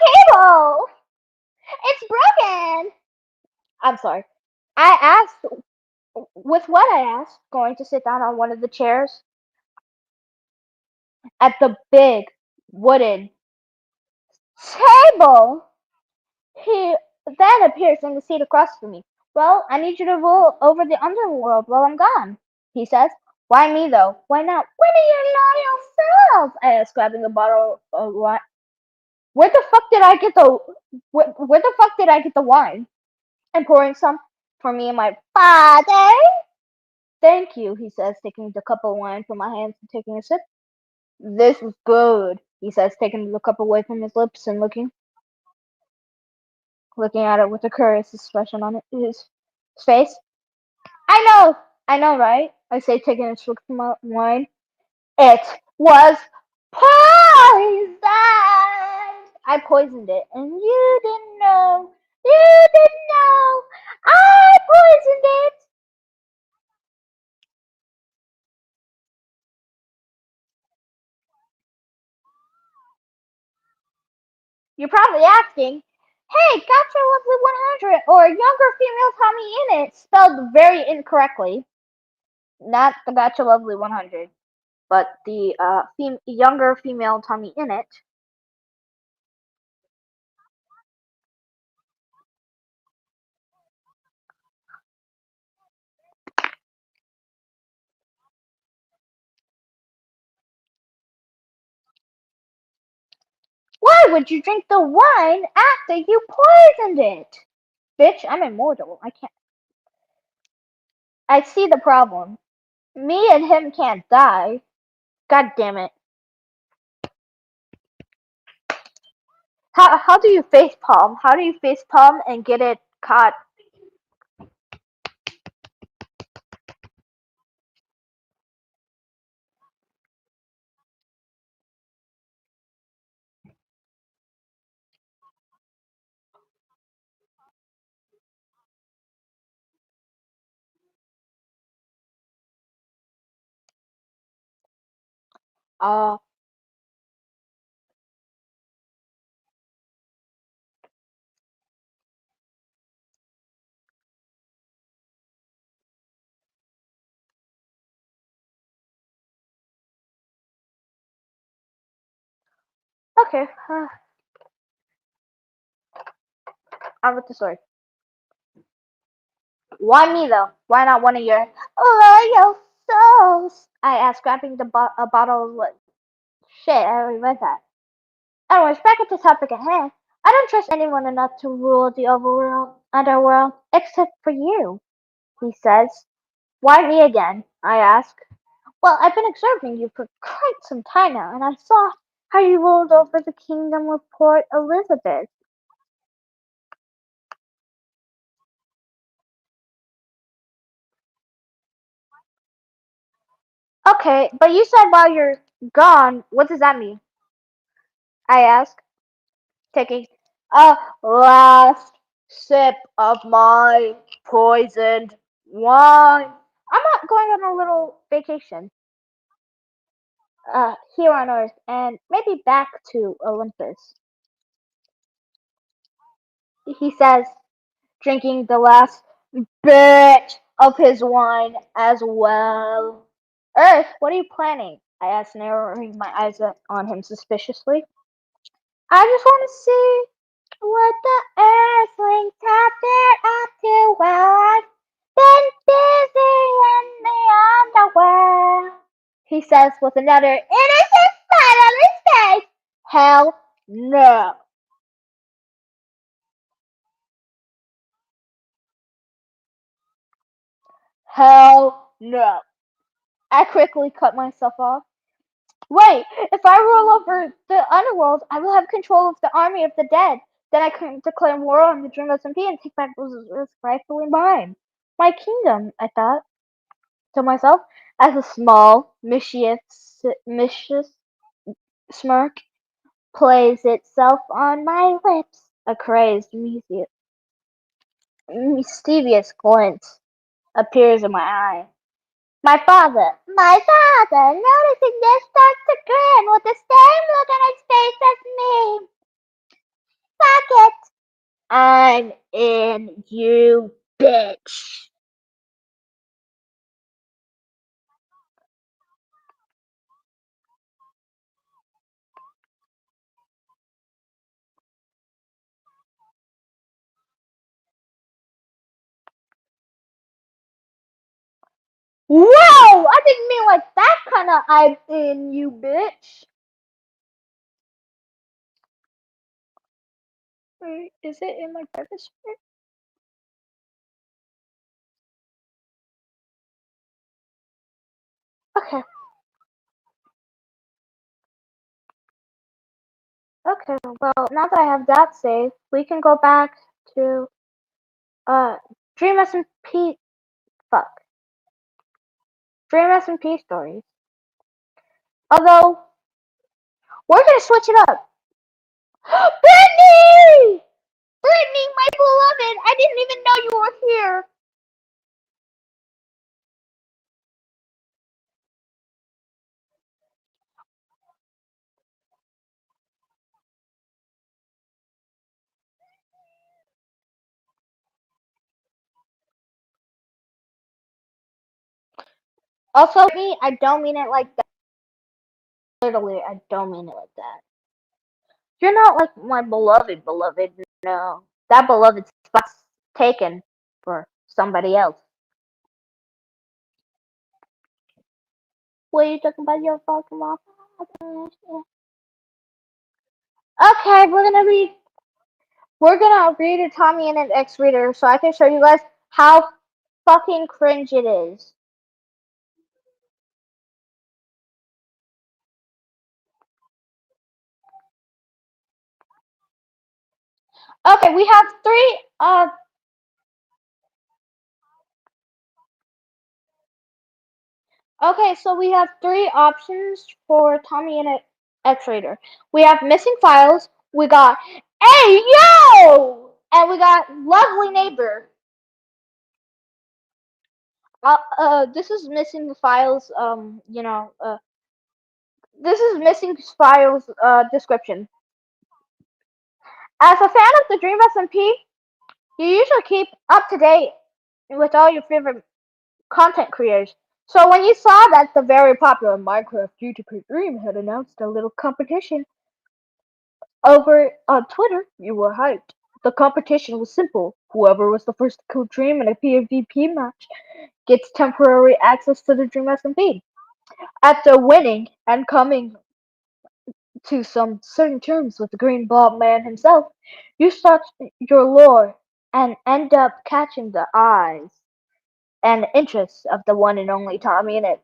table! It's broken! I'm sorry. I asked, with what? I asked, going to sit down on one of the chairs at the big wooden table. He then appears in the seat across from me. Well, I need you to rule over the underworld while I'm gone, he says. Why me though? Why not? When are you not yourself? I ask, grabbing a bottle of wine. Where the fuck did I get the where the fuck did I get the wine? And pouring some for me and my father. Thank you, he says, taking the cup of wine from my hands and taking a sip. This is good, he says, taking the cup away from his lips and looking at it with a curious expression on his face. I know, right? I say, taking a swig from my wine. It was poison! I poisoned it, and you didn't know. You didn't know. I poisoned it. You're probably asking, hey, Gotcha Lovely 100 or Younger Female Tommy in it, spelled very incorrectly. Not the Gotcha Lovely 100, but the younger female Tommy in it. Why would you drink the wine after you poisoned it? Bitch, I'm immortal. I can't. I see the problem. Me and him can't die. God damn it. How do you face palm? How do you face palm and get it caught? Uh, okay. On with the story. Why me though? Why not one of your loyal souls? I asked, grabbing a bottle of shit. I already read that. Anyways, back at the topic at hand. I don't trust anyone enough to rule the underworld, except for you, he says. Why me again? I ask. Well, I've been observing you for quite some time now, and I saw how you ruled over the kingdom of Port Elizabeth. Okay, but you said while you're gone. What does that mean? I ask, taking a last sip of my poisoned wine. I'm not going on a little vacation here on Earth and maybe back to Olympus, he says, drinking the last bit of his wine as well. Earth, what are you planning? I asked, narrowing my eyes on him suspiciously. I just want to see what the Earthlings have been up to while I've been busy in the underworld, he says with another innocent smile on his face. Hell no. Hell no. I quickly cut myself off. Wait, if I rule over the underworld, I will have control of the army of the dead. Then I can declare war on the Dream SMP and take back what was rightfully mine. My kingdom, I thought to myself, as a small, mischievous smirk plays itself on my lips. A crazed, mischievous glint appears in my eye. My father, noticing this, starts to grin with the same look on his face as me. Fuck it! I'm in, you bitch. Whoa! I didn't mean like that kind of I'm in, you bitch. Wait, is it in my purpose? Okay. Okay, well, now that I have that saved, we can go back to, uh, Dream SMP, fuck. Dream SMP stories. Although, we're gonna switch it up. Brittany! Brittany, my beloved, I didn't even know you were here. Also, me, I don't mean it like that. Literally, I don't mean it like that. You're not like my beloved, no. That beloved spot's taken for somebody else. What are you talking about your fucking mom? Okay, we're gonna read a Tommy and an X reader so I can show you guys how fucking cringe it is. Okay, we have three okay, so we have three options for Tommy and X reader. We have missing files, we got hey yo, and we got lovely neighbor. This is missing files. This is missing files. Description. As a fan of the Dream SMP, you usually keep up to date with all your favorite content creators. So when you saw that the very popular Minecraft YouTuber Dream had announced a little competition over on Twitter, you were hyped. The competition was simple. Whoever was the first to kill Dream in a PvP match gets temporary access to the Dream SMP. After winning and coming to some certain terms with the Green Blob Man himself, you start your lore and end up catching the eyes and interests of the one and only Tommy in it.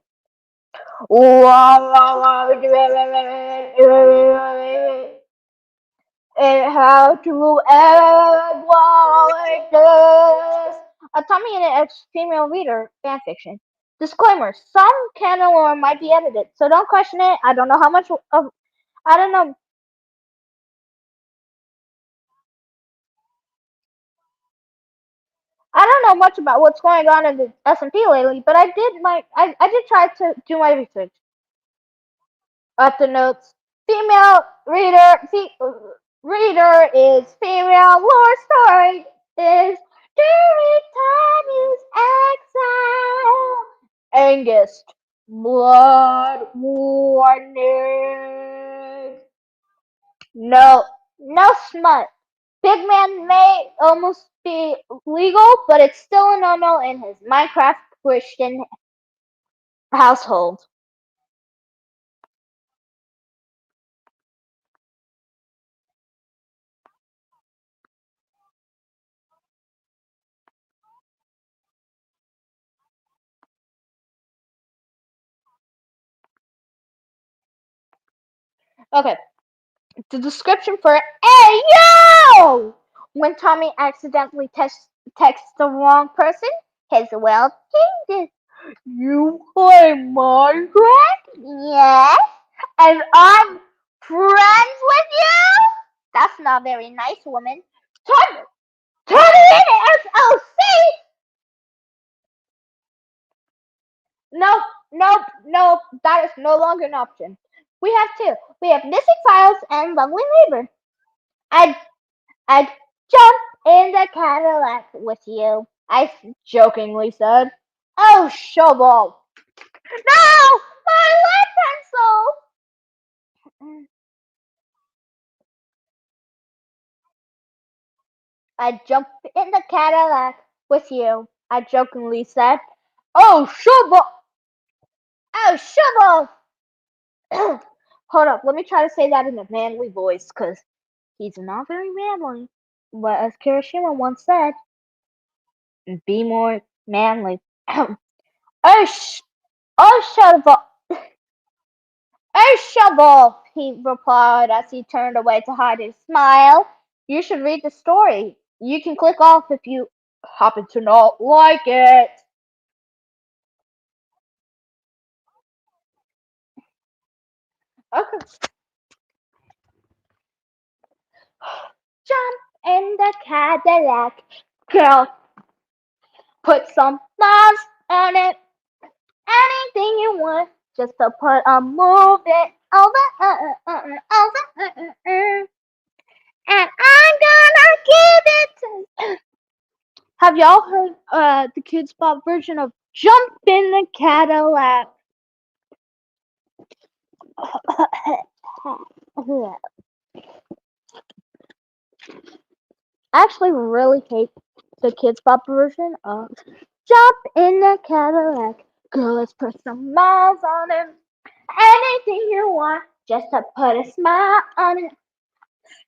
And how to act like this. A Tommy and X female reader fanfiction. Disclaimer: some canon lore might be edited, so don't question it. I don't know how much of I don't know. I don't know much about what's going on in the SMP lately, but I did try to do my research. Up the notes. Female reader is female. Lore story is during Tommy's exile. Angus. Blood warning. No, no smut. Big man may almost be legal, but it's still a no-no in his Minecraft Christian household. Okay, The description for "Hey yo!" when Tommy accidentally texts the wrong person, his world changes. You play Minecraft? Yes. And I'm friends with you? That's not very nice, woman. Turn it in SOC! Nope, nope. That is no longer an option. We have two. We have missing files and lovely neighbor. I I'd jump in the Cadillac with you, I jokingly said. Oh, shovel! No! My lead pencil! I'd jump in the Cadillac with you, I jokingly said. Oh, shovel! Oh, shovel! Hold up, let me try to say that in a manly voice, because he's not very manly. But as Kirishima once said, be more manly. Oh, oh, shovel! A shovel, he replied as he turned away to hide his smile. You should read the story. You can click off if you happen to not like it. Okay. Jump in the Cadillac. Girl, put some miles on it. Anything you want. Just to put a move it over. And I'm gonna give it to. Have y'all heard the Kids Pop version of Jump in the Cadillac? I actually really hate the Kids Pop version of Jump in the Cadillac. Girl, let's put some miles on it. Anything you want, just to put a smile on it.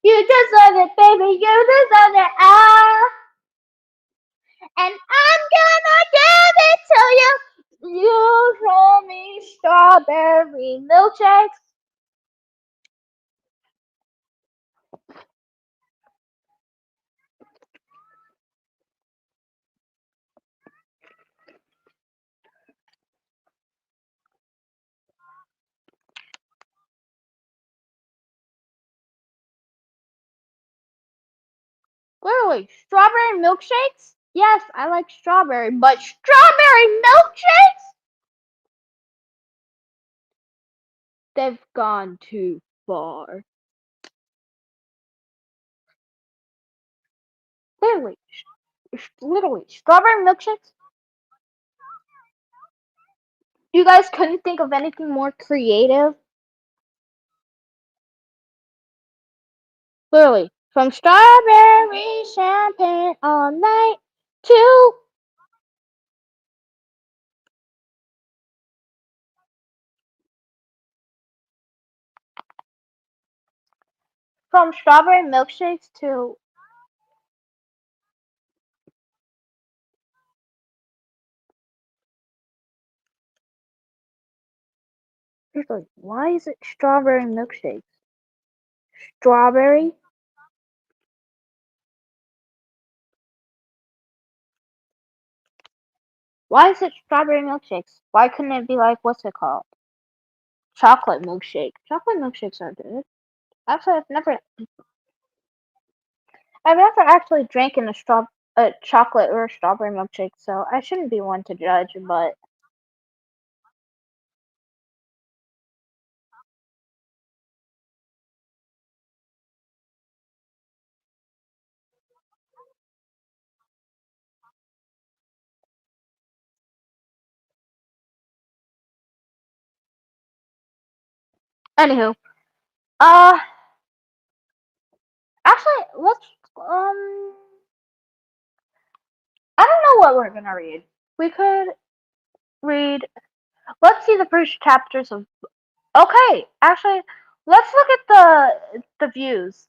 You deserve it, baby, you deserve it. Ah, and I'm gonna give it to you. You show me strawberry milkshakes. Clearly, strawberry milkshakes? Yes, I like strawberry, but strawberry milkshakes? They've gone too far. Clearly, literally, strawberry milkshakes? You guys couldn't think of anything more creative? Clearly, from strawberry champagne all night to from strawberry milkshakes to seriously, why is it strawberry milkshakes? Strawberry? Why is it strawberry milkshakes? Why couldn't it be like what's it called? Chocolate milkshake. Chocolate milkshakes are good. Actually, I've never actually drank in a chocolate or a strawberry milkshake, so I shouldn't be one to judge. But anywho, uh, actually, let's I don't know what we're gonna read. We could read. Let's see the first chapters of. Okay, actually, let's look at the views.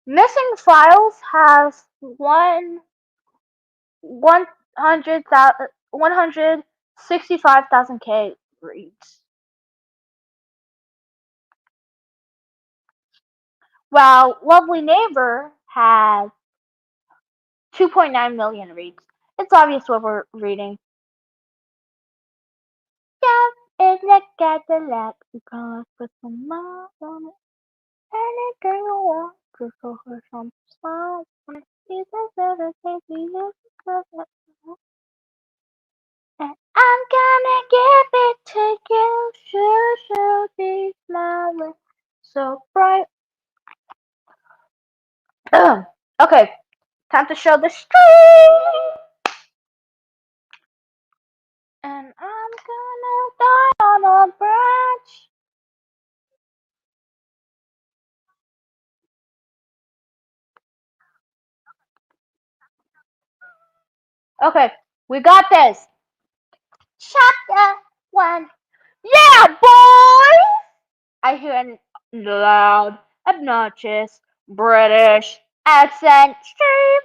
Missing Files has 165,000 K reads. While Lovely Neighbor has 2.9 million reads. It's obvious what we're reading. Yeah, it's like Cadillac because with some miles on it. Anything you want, just over some smile. These are everything we used to love. And I'm gonna give it to you. Sure, sure, be smiling so bright. Okay, time to show the street. And I'm gonna die on a branch. Okay, we got this. Chapter 1. Yeah, boy! I hear a loud, obnoxious, British accent scream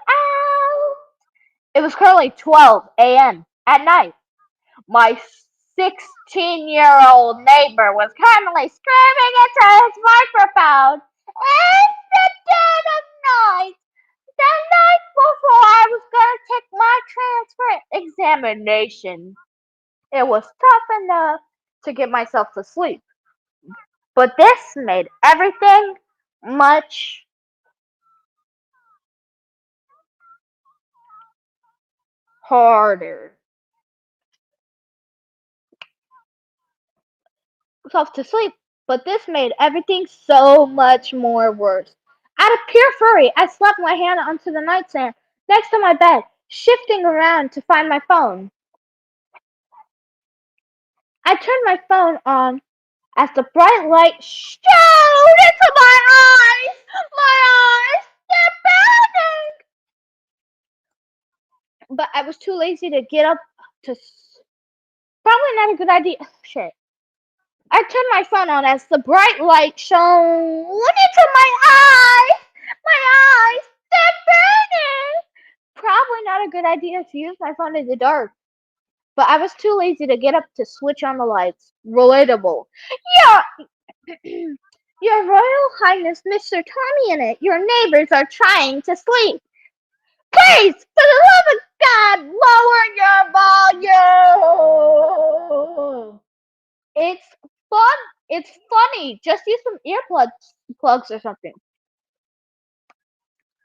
out. It was currently 12 a.m. at night. My 16-year-old neighbor was currently screaming into his microphone. In the dead of night, the night before I was going to take my transfer examination. It was tough enough to get myself to sleep, but this made everything much harder. Myself to sleep, but this made everything so much more worse. Out of pure fury, I slapped my hand onto the nightstand next to my bed, shifting around to find my phone. I turned my phone on as the bright light shone into my eyes. My eyes, they're burning. But I was too lazy to get up to. Probably not a good idea. Shit. I turned my phone on as the bright light shone into my eyes. My eyes, they're burning. Probably not a good idea to use my phone in the dark. But I was too lazy to get up to switch on the lights. Relatable. Your, your Royal Highness, Mr. Tommy in it, your neighbors are trying to sleep. Please, for the love of God, lower your volume. It's fun. It's funny. Just use some earplugs or something.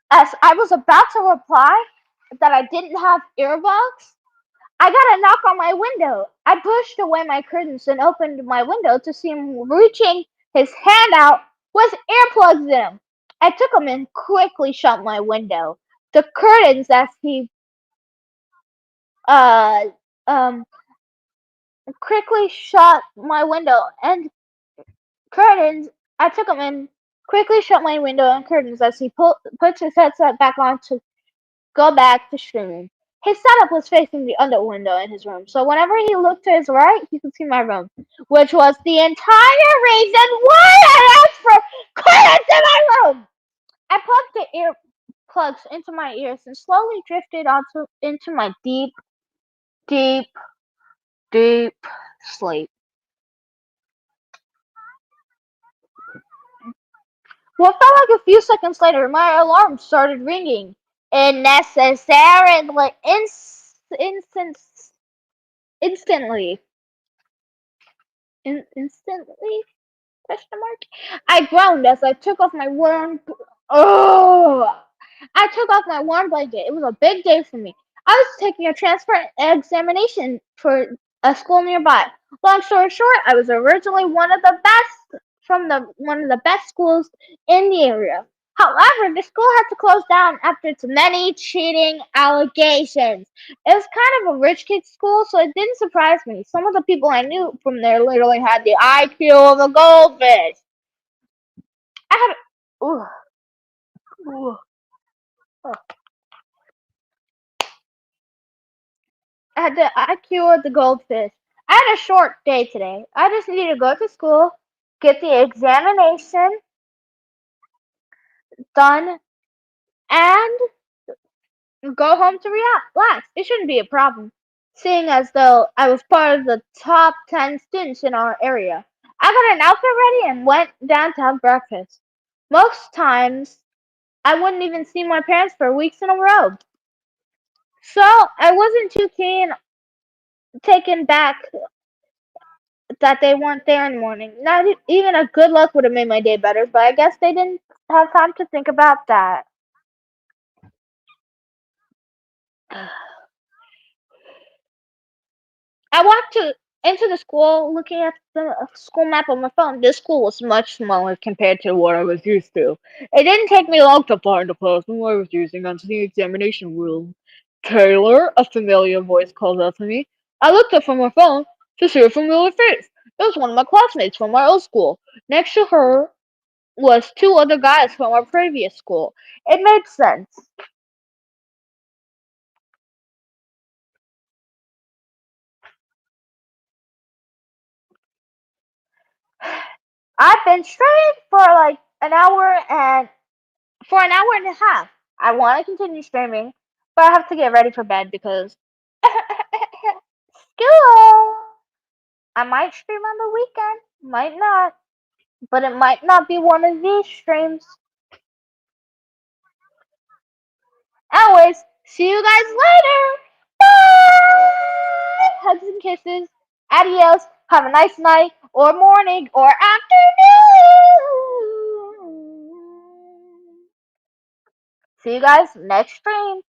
As I was about to reply that I didn't have earbuds, I got a knock on my window. I pushed away my curtains and opened my window to see him reaching his hand out with earplugs in them. I took them and quickly shut my window. The curtains as he uh um quickly shut my window and curtains. I took them and quickly shut my window and curtains as he puts his headset back on to go back to streaming. His setup was facing the other window in his room, so whenever he looked to his right, he could see my room, which was the entire reason why I asked for clearance in my room. I plugged the earplugs into my ears and slowly drifted into my deep, deep, deep sleep. What felt like a few seconds later, my alarm started ringing. Unnecessarily, instantly, instantly. Question mark. I groaned as I took off my warm. Oh, I took off my warm blanket. It was a big day for me. I was taking a transfer examination for a school nearby. Long story short, I was originally one of the best schools in the area. However, the school had to close down after its many cheating allegations. It was kind of a rich kid's school, so it didn't surprise me. Some of the people I knew from there literally had the IQ of a goldfish. I had, ooh, ooh, oh. I had the IQ of the goldfish. I had a short day today. I just needed to go to school, get the examination done, and go home to relax. It shouldn't be a problem, seeing as though I was part of the top 10 students in our area. I got an outfit ready and went down to have breakfast. Most times, I wouldn't even see my parents for weeks in a row. So I wasn't too taken back that they weren't there in the morning. Not even a good luck would have made my day better, but I guess they didn't have time to think about that. I walked into the school looking at the school map on my phone. This school was much smaller compared to what I was used to. It didn't take me long to find the person I was using onto the examination room. Taylor, a familiar voice called out to me. I looked up from my phone to see a familiar face. It was one of my classmates from my old school. Next to her was two other guys from our previous school. It made sense. I've been straight for like an hour and a half. I want to continue streaming, but I have to get ready for bed because school. I might stream on the weekend, might not, but it might not be one of these streams. Anyways, see you guys later. Bye. Hugs and kisses. Adios. Have a nice night or morning or afternoon. See you guys next stream.